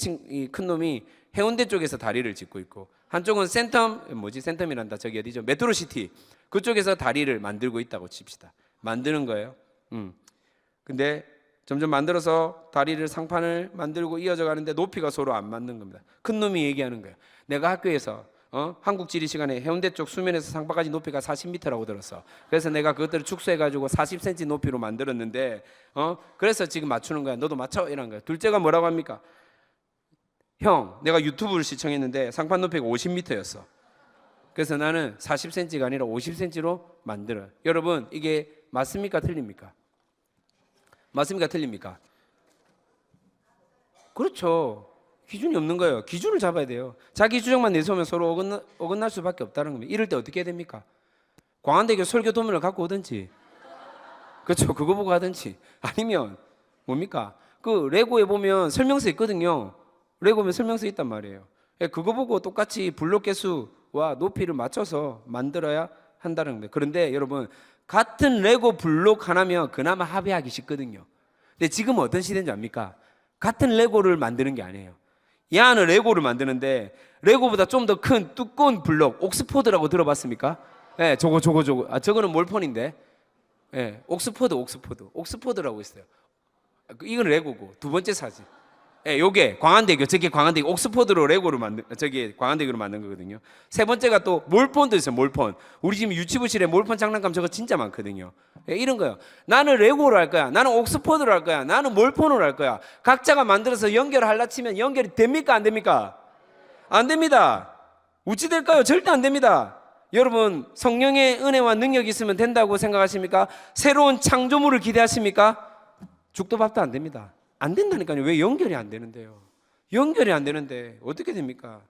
큰 놈이 해운대 쪽에서 다리를 짓고 있고 한쪽은 센텀이란다. 저기 어디죠? 메트로시티 그쪽에서 다리를 만들고 있다고 칩시다. 만드는 거예요. 근데 점점 만들어서 다리를 상판을 만들고 이어져 가는데 높이가 서로 안 맞는 겁니다. 큰 놈이 얘기하는 거예요. 내가 학교에서 한국 지리 시간에 해운대 쪽 수면에서 상파까지 높이가 40m라고 들었어. 그래서 내가 그것들을 축소해가지고 40cm 높이로 만들었는데 그래서 지금 맞추는 거야. 너도 맞춰 이런 거야. 둘째가 뭐라고 합니까? 형, 내가 유튜브를 시청했는데 상판 높이가 50m였어. 그래서 나는 40cm가 아니라 50cm로 만들어요. 여러분 이게 맞습니까? 틀립니까? 맞습니까? 틀립니까? 그렇죠. 기준이 없는 거예요. 기준을 잡아야 돼요. 자기 주장만 내세우면 서로 어긋날 수밖에 없다는 겁니다. 이럴 때 어떻게 해야 됩니까? 광안대교 설교 도면을 갖고 오든지, 그렇죠, 그거 보고 하든지, 아니면 뭡니까? 그 레고에 보면 설명서 있거든요. 레고 보면 설명서 있단 말이에요. 그거 보고 똑같이 블록 개수와 높이를 맞춰서 만들어야 한다는 겁니다. 그런데 여러분 같은 레고 블록 하나면 그나마 합의하기 쉽거든요. 근데 지금은 어떤 시대인지 압니까? 같은 레고를 만드는 게 아니에요. 얘는 레고를 만드는데 레고보다 좀 더 큰 두꺼운 블록, 옥스포드라고 들어봤습니까? 네, 저거는 몰폰인데. 예, 옥스퍼드라고 있어요. 이건 레고고 두 번째 사진. 예, 요게 광안대교, 저게 광안대교, 옥스퍼드로 레고로 만든, 저게 광안대교로 만든 거거든요. 세 번째가 또 몰폰도 있어요. 몰폰. 우리 지금 유치부실에 몰폰 장난감 저거 진짜 많거든요. 예, 이런 거요. 나는 레고로 할 거야. 나는 옥스퍼드로 할 거야. 나는 몰폰으로 할 거야. 각자가 만들어서 연결하려 치면 연결이 됩니까? 안 됩니까? 안 됩니다. 어찌 될까요? 절대 안 됩니다. 여러분, 성령의 은혜와 능력이 있으면 된다고 생각하십니까? 새로운 창조물을 기대하십니까? 죽도 밥도 안 됩니다. 안 된다니까요. 왜 연결이 안 되는데요? 연결이 안 되는데 어떻게 됩니까?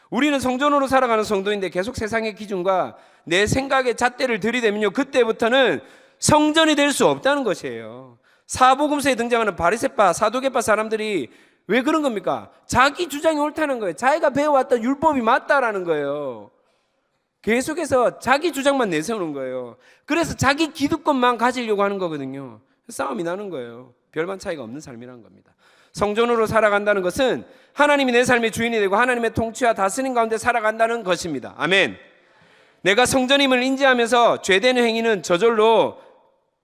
우리는 성전으로 살아가는 성도인데 계속 세상의 기준과 내 생각의 잣대를 들이대면요, 그때부터는 성전이 될 수 없다는 것이에요. 사복음서에 등장하는 바리새파, 사두개파 사람들이 왜 그런 겁니까? 자기 주장이 옳다는 거예요. 자기가 배워왔던 율법이 맞다라는 거예요. 계속해서 자기 주장만 내세우는 거예요. 그래서 자기 기득권만 가지려고 하는 거거든요. 싸움이 나는 거예요. 별반 차이가 없는 삶이라는 겁니다. 성전으로 살아간다는 것은 하나님이 내 삶의 주인이 되고 하나님의 통치와 다스림 가운데 살아간다는 것입니다. 아멘. 내가 성전임을 인지하면서 죄되는 행위는 저절로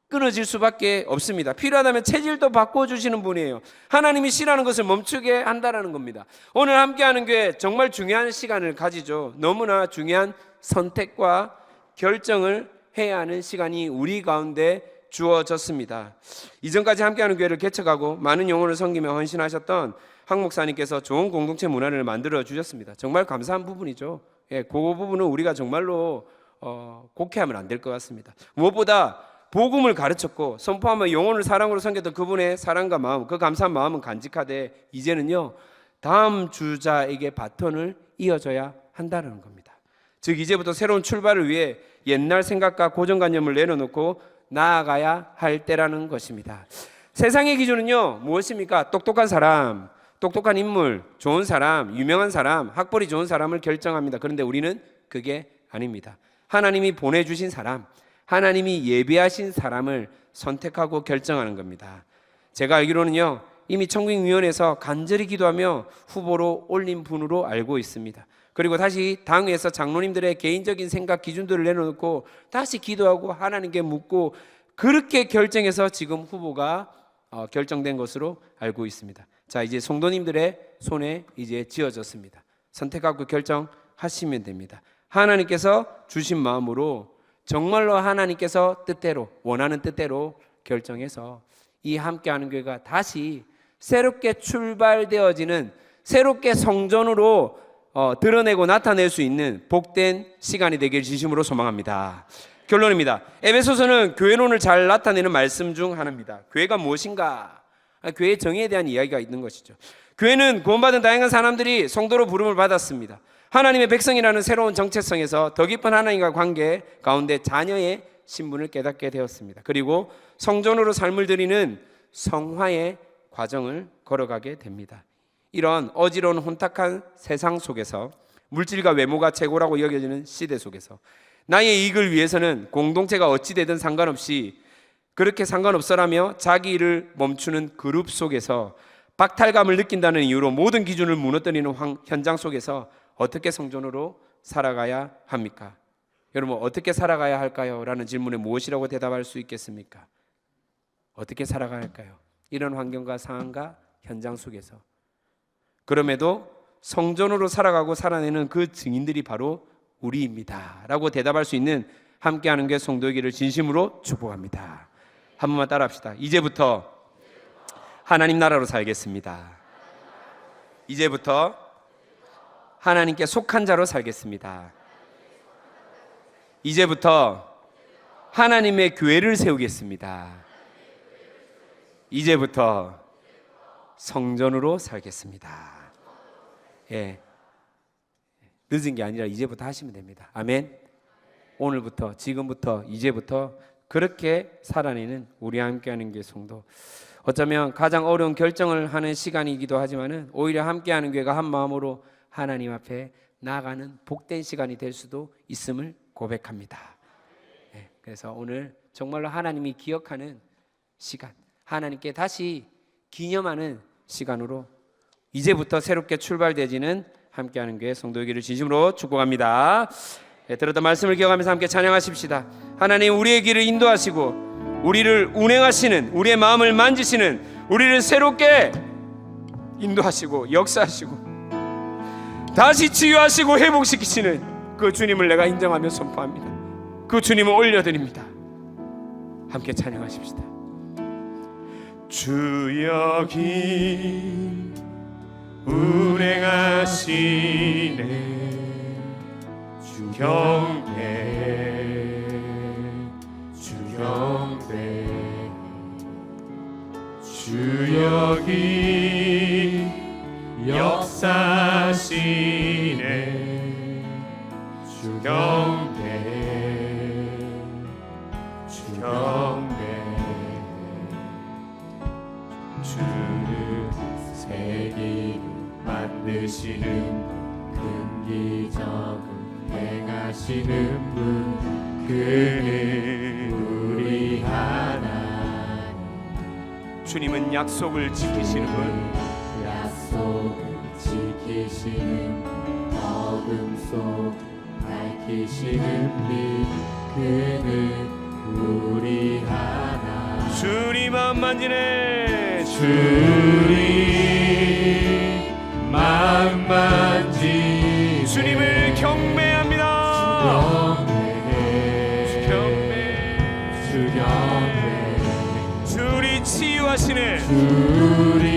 끊어질 수밖에 없습니다. 필요하다면 체질도 바꿔주시는 분이에요. 하나님이 싫어하는 것을 멈추게 한다는 겁니다. 오늘 함께하는 교회 정말 중요한 시간을 가지죠. 너무나 중요한 선택과 결정을 해야 하는 시간이 우리 가운데 주어졌습니다. 이전까지 함께하는 교회를 개척하고 많은 영혼을 섬기며 헌신하셨던 황 목사님께서 좋은 공동체 문화를 만들어 주셨습니다. 정말 감사한 부분이죠. 예, 그 부분은 우리가 정말로 곡해하면 안 될 것 같습니다. 무엇보다 복음을 가르쳤고 선포하며 영혼을 사랑으로 섬겼던 그분의 사랑과 마음, 그 감사한 마음은 간직하되 이제는요, 다음 주자에게 바톤을 이어줘야 한다는 겁니다. 즉 이제부터 새로운 출발을 위해 옛날 생각과 고정관념을 내려놓고 나아가야 할 때라는 것입니다. 세상의 기준은요, 무엇입니까? 똑똑한 사람, 똑똑한 인물, 좋은 사람, 유명한 사람, 학벌이 좋은 사람을 결정합니다. 그런데 우리는 그게 아닙니다. 하나님이 보내주신 사람, 하나님이 예비하신 사람을 선택하고 결정하는 겁니다. 제가 알기로는요, 이미 청구위원회에서 간절히 기도하며 후보로 올린 분으로 알고 있습니다. 그리고 다시 당에서 장로님들의 개인적인 생각 기준들을 내려놓고 다시 기도하고 하나님께 묻고 그렇게 결정해서 지금 후보가 결정된 것으로 알고 있습니다. 자, 이제 성도님들의 손에 이제 쥐어졌습니다. 선택하고 결정하시면 됩니다. 하나님께서 주신 마음으로 정말로 하나님께서 뜻대로, 원하는 뜻대로 결정해서 이 함께하는 교회가 다시 새롭게 출발되어지는, 새롭게 성전으로 드러내고 나타낼 수 있는 복된 시간이 되길 진심으로 소망합니다. 결론입니다. 에베소서는 교회론을 잘 나타내는 말씀 중 하나입니다. 교회가 무엇인가? 교회의 정의에 대한 이야기가 있는 것이죠. 교회는 구원받은 다양한 사람들이 성도로 부름을 받았습니다. 하나님의 백성이라는 새로운 정체성에서 더 깊은 하나님과 관계 가운데 자녀의 신분을 깨닫게 되었습니다. 그리고 성전으로 삶을 드리는 성화의 과정을 걸어가게 됩니다. 이런 어지러운 혼탁한 세상 속에서 물질과 외모가 최고라고 여겨지는 시대 속에서 나의 이익을 위해서는 공동체가 어찌 되든 상관없이 그렇게 상관없어라며 자기 일을 멈추는 그룹 속에서 박탈감을 느낀다는 이유로 모든 기준을 무너뜨리는 현장 속에서 어떻게 성전으로 살아가야 합니까? 여러분, 어떻게 살아가야 할까요? 라는 질문에 무엇이라고 대답할 수 있겠습니까? 어떻게 살아가야 할까요? 이런 환경과 상황과 현장 속에서 그럼에도 성전으로 살아가고 살아내는 그 증인들이 바로 우리입니다 라고 대답할 수 있는 함께하는 게 성도이기를 진심으로 축복합니다. 한 번만 따라 합시다. 이제부터 하나님 나라로 살겠습니다. 이제부터 하나님께 속한 자로 살겠습니다. 이제부터 하나님의 교회를 세우겠습니다. 이제부터 성전으로 살겠습니다. 예, 늦은 게 아니라 이제부터 하시면 됩니다. 아멘. 오늘부터, 지금부터, 이제부터 그렇게 살아내는 우리와 함께하는 교회 성도, 어쩌면 가장 어려운 결정을 하는 시간이기도 하지만은 오히려 함께하는 교회가 한 마음으로 하나님 앞에 나아가는 복된 시간이 될 수도 있음을 고백합니다. 네, 그래서 오늘 정말로 하나님이 기억하는 시간, 하나님께 다시 기념하는 시간으로 이제부터 새롭게 출발되지는 함께하는 교회 성도이기를 진심으로 축복합니다. 네, 들었던 말씀을 기억하면서 함께 찬양하십시다. 하나님, 우리의 길을 인도하시고 우리를 운행하시는, 우리의 마음을 만지시는, 우리를 새롭게 인도하시고 역사하시고 다시 치유하시고 회복시키시는 그 주님을 내가 인정하며 선포합니다. 그 주님을 올려드립니다. 함께 찬양하십시다. 주 여기 운행하시네 주 경배 주 경배 주 여기 역사하시네 주 경배 주 경배 주는 세기를 만드시는 근기적으로 행하시는 분 그는 우리 하나님 주님은 약속을 지키시는 분 약속을 지키시는 어둠 속 밝히시는 빛 그는 우리 하나님 주님 마음 만지네 주님 마음 만지 주님을 경배합니다. 주경배 주리 치유하시네 주리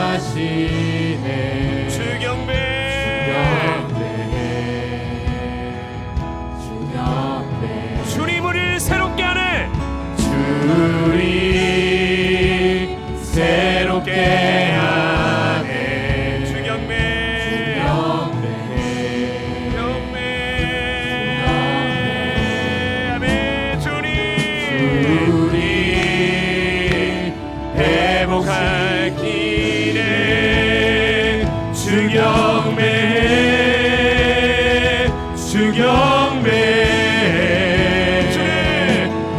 치유하시네 주경배 주경배 주님 우리를 새롭게 하네 주리 새롭게 하네 주경배 경배 아멘 주님 주리 회복할 길에 주경배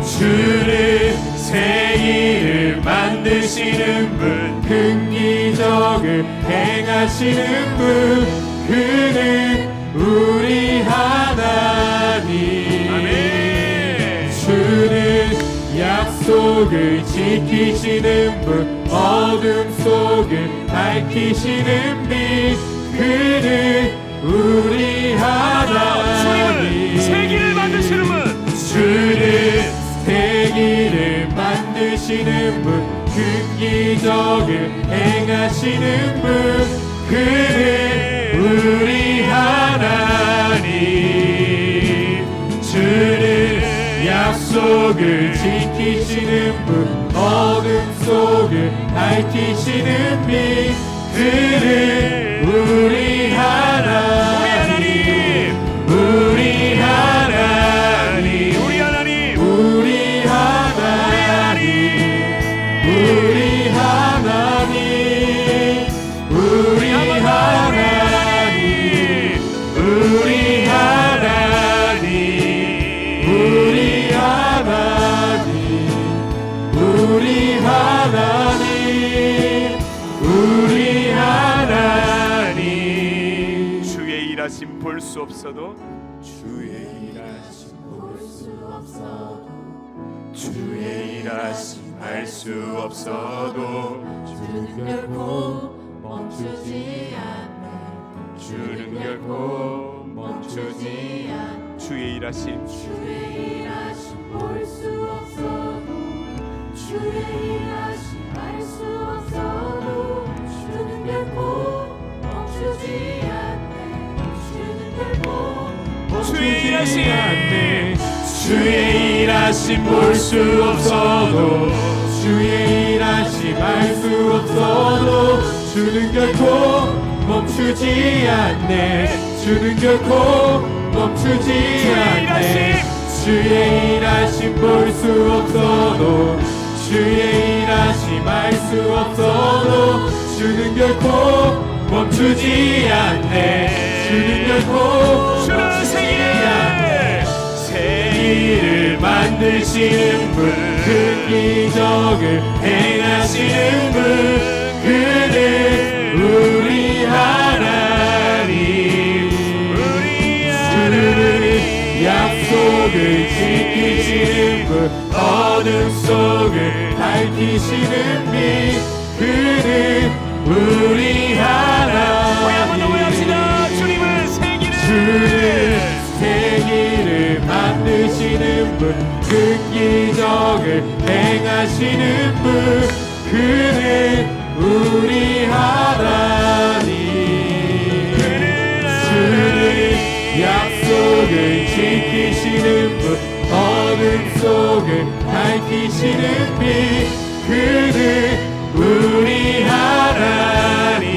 주를 새 일을 만드시는 분 근기적을 행하시는 분 그는 우리 하나님 아멘 주는 약속을 지키시는 분 어둠 속을 밝히시는 빛 그는 우리 하나님 세기를 만드시는 분 주는 세기를 만드시는 분 근기적을 행하시는 분 그는 우리 하나님 주는 약속을 지키시는 분 어둠 속을 밝히시는 빛 그는 우리 하나님 우리 하나님 우리 하나님 우리 하나님 우리 하나님 우리 하나님 우리 하나님 우리 하나님 우리 하나님 우리 하나님 주의 일하심 볼 수 없어도 주의 일하심 볼 수 없어도 주의 일하심 알 수 없어도 주는 결코 멈추지 않네 주는 결코 멈추지 않네 주의 일하심 주의 일하심 볼 수 없어도 주의 일하심 알 수 없어도 주는 결코 멈추지 않네 주는 결코 주의 일하심 주의 일하심 볼 수 없어도 주의 일하심 알 수 없어도 주는 결코 멈추지 않네 주는 결코 멈추지 않네 주의 일하심 볼 수 없어도 주의 일하심 알 수 없어도 주는 결코 멈추지 않네 주는 결코 주는 멈추지 않네 세기를 만드시는 분 근기적을 행하시는 분 그는 우리 하나님 주는 약속을 지키시는 빛 그는 우리 하나님. 우리 한번 더 고백합시다. 주님은 주는 세기를 만드시는 분, 그 기적을 행하시는 분, 그는 우리 하나님. 주는 약속을 지키시는 분, 어둠 속을 밝히시는 빛, 그는 우리 하나님.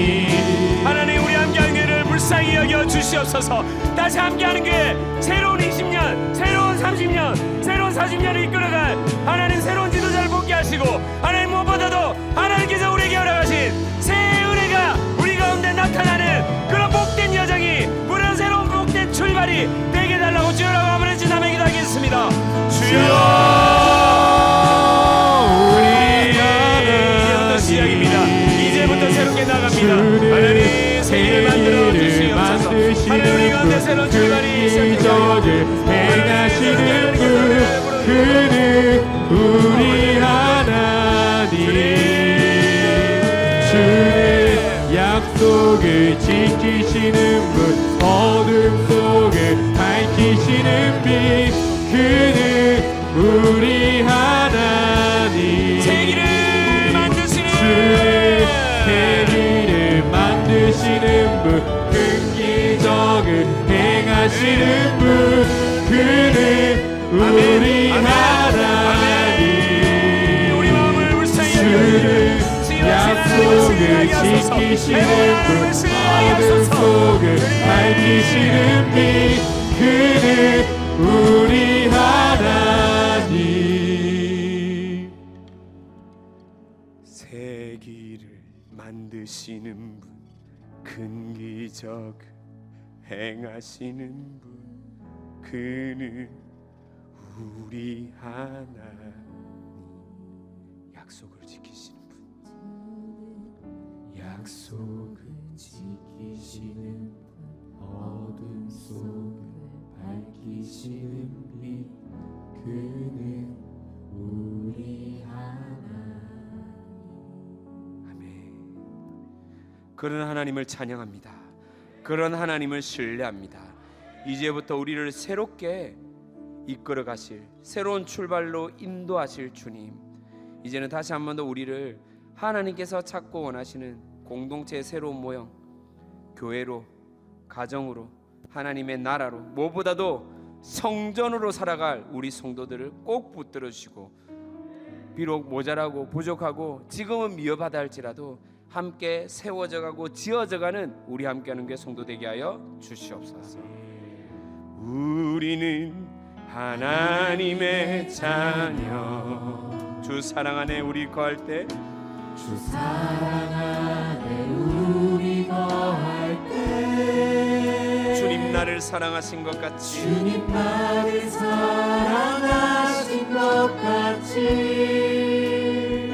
하나님, 우리 함께하는 교회를 불쌍히 여겨 주시옵소서. 다시 함께하는 교회, 새로운 20년, 새로운 30년, 새로운 40년을 이끌어갈 하나님 새로운 지도자를 뽑게 하시고, 하나님 무엇보다도 하나님께서 우리에게 허락하신 새 은혜가 우리 가운데 나타나는 그런 복된 여정이, 그런 새로운 복된 출발이 되게 달라고 주여라고 한번 지나며 기도하겠습니다. 주여, 이제부터 시작입니다. 이제부터 새롭게 나갑니다. 하나님, 세계를 만들어 주시옵소서. 하나님, 우리 가운데 새로운 출발이 기적을 행하시는 분, 그는 우리 하나님. 주는 약속을 지키시는 분, 어둠 속을 밝히시는 빛, 그는 우리 하나님. 세기를 만드시는 주는 세기를 만드시는 분, 큰 기적을 행하시는 분, 그는 우리 하나님. 우리 마음을 불쌍히 주는 약속을 지키시는 분, 어둠 속을 밝히시는 빛, 그는 우리 하나님. 세기를 만드시는 분, 큰 기적 행하시는 분, 그는 우리 하나님. 약속을 지키시는 분, 약속을 지키시는 어둠 속을 밝히시는 빛 그는 우리 하나님. 아멘. 그런 하나님을 찬양합니다. 그런 하나님을 신뢰합니다. 이제부터 우리를 새롭게 이끌어 가실, 새로운 출발로 인도하실 주님, 이제는 다시 한 번 더 우리를 하나님께서 찾고 원하시는 공동체의 새로운 모형, 교회로, 가정으로, 하나님의 나라로, 무엇보다도 성전으로 살아갈 우리 성도들을 꼭 붙들어 주시고, 비록 모자라고 부족하고 지금은 미워받아 할지라도 함께 세워져 가고 지어져 가는 우리 함께하는 게 성도 되게 하여 주시옵소서. 우리는 하나님의 자녀, 주 사랑 안에 우리 거할 때, 주 사랑 안에 우리 거할 때 주님 나를 사랑하신 것 같이 주님 나를 사랑하신 것 같이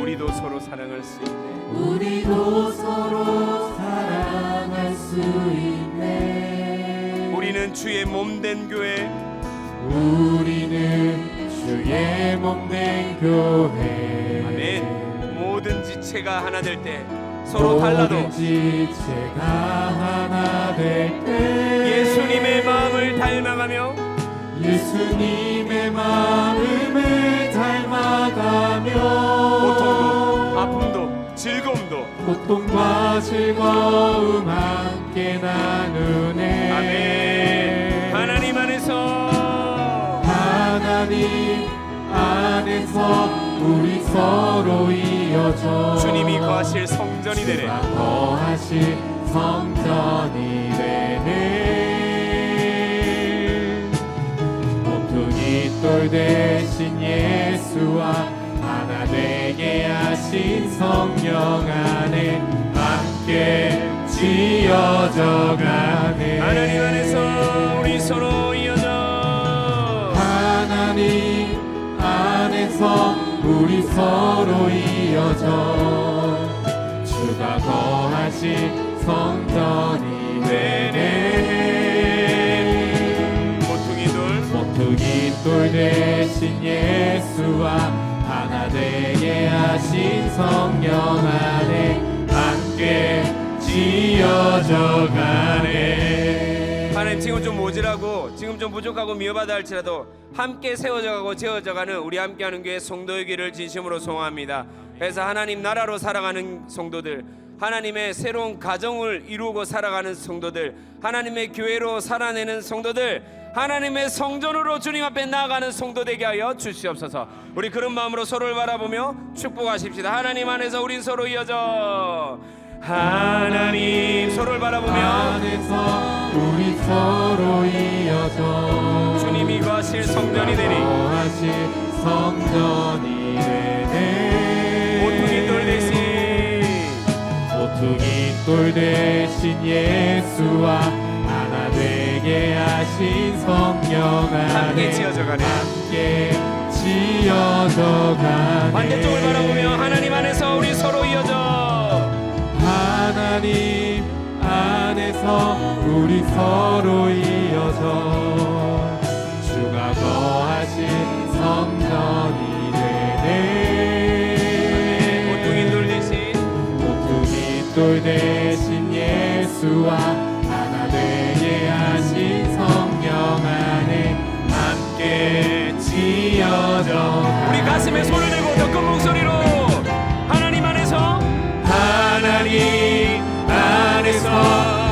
우리도 서로 사랑할 수 있네. 우리도 서로 사랑할 수 있네. 우리는 주의 몸된 교회, 우리는 주의 몸된 교회. 아멘. 모든 지체가 하나 될 때, 서로 달라도 모든 지체가 하나 될 때 예수님의 마음을 닮아가며 예수님의 마음을 닮아가며 고통도 아픔도 즐거움도 고통과 즐거움 함께 나누네. 아멘. 하나님 안에서 하나님 안에서 우리 서로 이어져 주님이 거하실 성전이 되네. 주가 거하실 성전이 되네. 모퉁이 돌 대신 예수와 하나 되게 하신 성령 안에 함께 지어져 가네. 하나님 안에서 우리 서로 이어져, 하나님 안에서 우리 서로 이어져 주가 거하신 성전이 되네. 모퉁이 돌 대신 예수와 하나 하나 되게 하신 성령 안에 함께 지어져 가네. 하나님, 지금 좀 모자라고 지금 좀 부족하고 미워받아 할지라도 함께 세워져가고 지어져가는 우리 함께하는 교회 성도이기를 진심으로 소원합니다. 그래서 하나님 나라로 살아가는 성도들, 하나님의 새로운 가정을 이루고 살아가는 성도들, 하나님의 교회로 살아내는 성도들, 하나님의 성전으로 주님 앞에 나아가는 성도 되게 하여 주시옵소서. 우리 그런 마음으로 서로를 바라보며 축복하십시다. 하나님 안에서 우린 서로 이어져, 하나님 서로를 바라보며 안에서 우리 서로 이어져 주님이 거하실 성전이 되니 거하실 성전이 되네. 모퉁이 돌 대신 모퉁이 돌 대신 예수와 하나 되게 하신 성령 안에 함께 지어져가네. 함께 지어져가네. 반대쪽을 바라보며 하나님 안에서 우리 서로 이어져, 하나님 안에서 우리 서로 이어져 주가 거하신 성전이 되네. 모퉁이 돌 대신 모퉁이 돌 대신 예수와 하나 되게 하신 성령 안에 함께 지어져 우리 가슴에 손을 대고 더 큰 목소리로 하나님 안에서, 하나님 안에서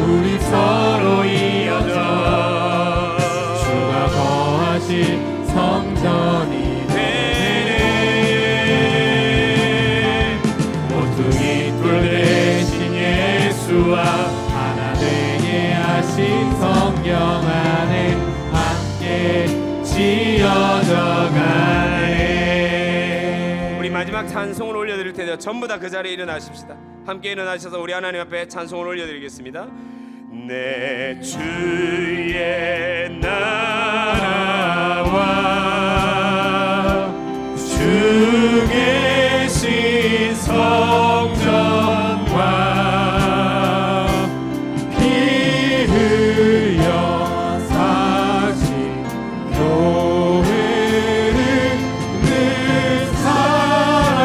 우리 서로 이어져 주가 거하신 성전이 되네. 모퉁이 돌 대신 예수와 하나 되게 하신 성령 안에 함께 지어져 가네. 우리 마지막 찬송을 올려드릴 텐데 전부 다 그 자리에 일어나십시다. 함께 일어나셔서 우리 하나님 앞에 찬송을 올려드리겠습니다. 내 주의 나라와 주 계신 성전과 피 흘려 사신 교회를 늘 사랑합니다.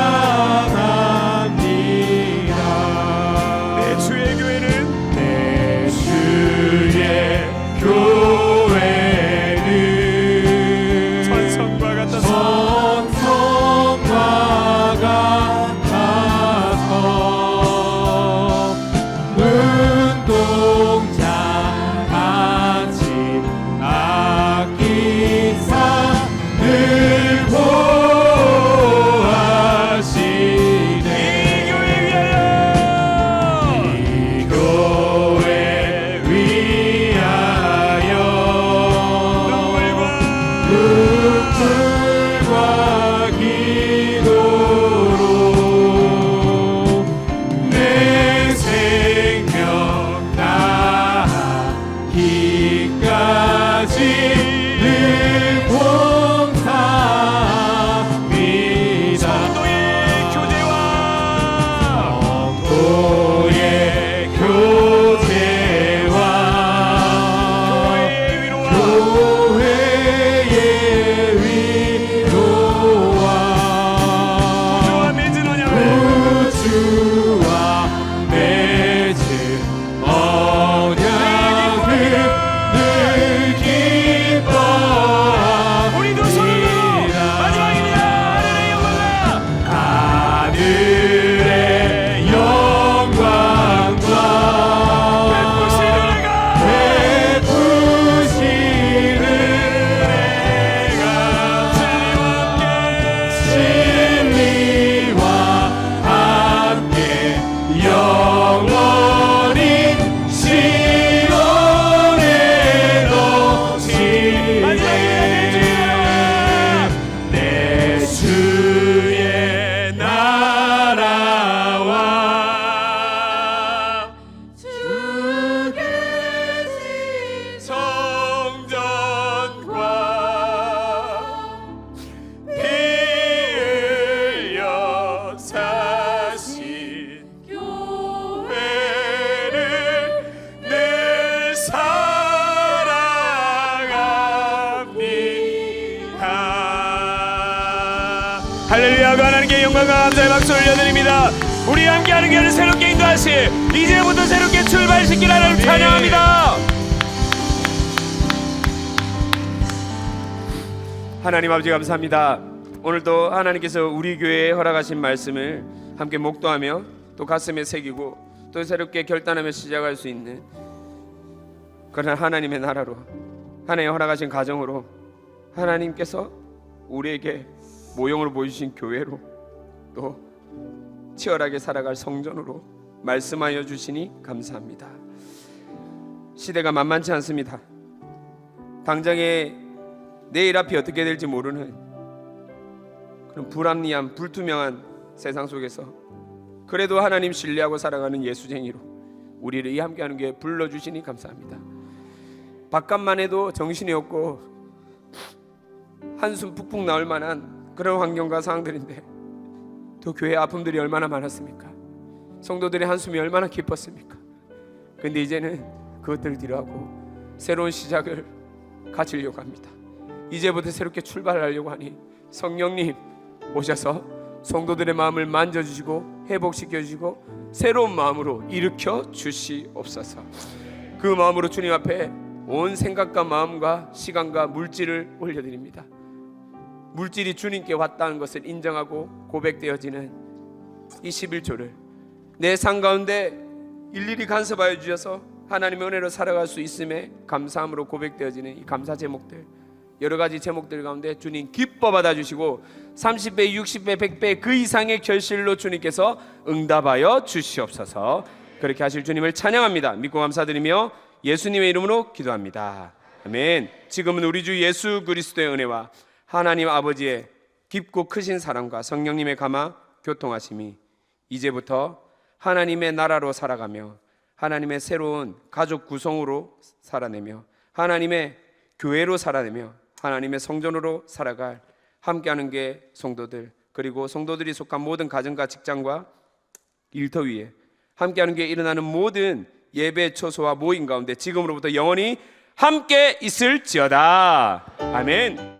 내 주의 교회는 내 주의 교회는 할렐루야가 하나님께 영광과 감사의 박수 올려드립니다. 우리 함께하는 교회를 새롭게 인도하실, 이제부터 새롭게 출발시킬 하나님 찬양합니다. 하나님 아버지 감사합니다. 오늘도 하나님께서 우리 교회에 허락하신 말씀을 함께 목도하며 또 가슴에 새기고 또 새롭게 결단하며 시작할 수 있는 그런 하나님의 나라로, 하나님 허락하신 가정으로, 하나님께서 우리에게 모형으로 보여주신 교회로, 또 치열하게 살아갈 성전으로 말씀하여 주시니 감사합니다. 시대가 만만치 않습니다. 당장에 내일 앞이 어떻게 될지 모르는 그런 불합리한 불투명한 세상 속에서 그래도 하나님 신뢰하고 살아가는 예수쟁이로 우리를 이 함께하는 교회에 불러주시니 감사합니다. 바깥만 해도 정신이 없고 한숨 푹푹 나올 만한 그런 환경과 상황들인데 또 교회 아픔들이 얼마나 많았습니까? 성도들의 한숨이 얼마나 깊었습니까? 근데 이제는 그것들을 뒤로하고 새로운 시작을 가지려고 합니다. 이제부터 새롭게 출발하려고 하니 성령님 오셔서 성도들의 마음을 만져주시고 회복시켜주시고 새로운 마음으로 일으켜 주시옵소서. 그 마음으로 주님 앞에 온 생각과 마음과 시간과 물질을 올려드립니다. 물질이 주님께 왔다는 것을 인정하고 고백되어지는 이 11조를 내 삶 가운데 일일이 간섭하여 주셔서 하나님의 은혜로 살아갈 수 있음에 감사함으로 고백되어지는 이 감사 제목들, 여러 가지 제목들 가운데 주님 기뻐 받아주시고 30배, 60배, 100배 그 이상의 결실로 주님께서 응답하여 주시옵소서. 그렇게 하실 주님을 찬양합니다. 믿고 감사드리며 예수님의 이름으로 기도합니다. 아멘. 지금은 우리 주 예수 그리스도의 은혜와 하나님 아버지의 깊고 크신 사랑과 성령님의 감화 교통하심이 이제부터 하나님의 나라로 살아가며 하나님의 새로운 가족 구성으로 살아내며 하나님의 교회로 살아내며 하나님의 성전으로 살아갈 함께하는 게 성도들, 그리고 성도들이 속한 모든 가정과 직장과 일터 위에 함께하는 게 일어나는 모든 예배 처소와 모임 가운데 지금으로부터 영원히 함께 있을지어다. 아멘.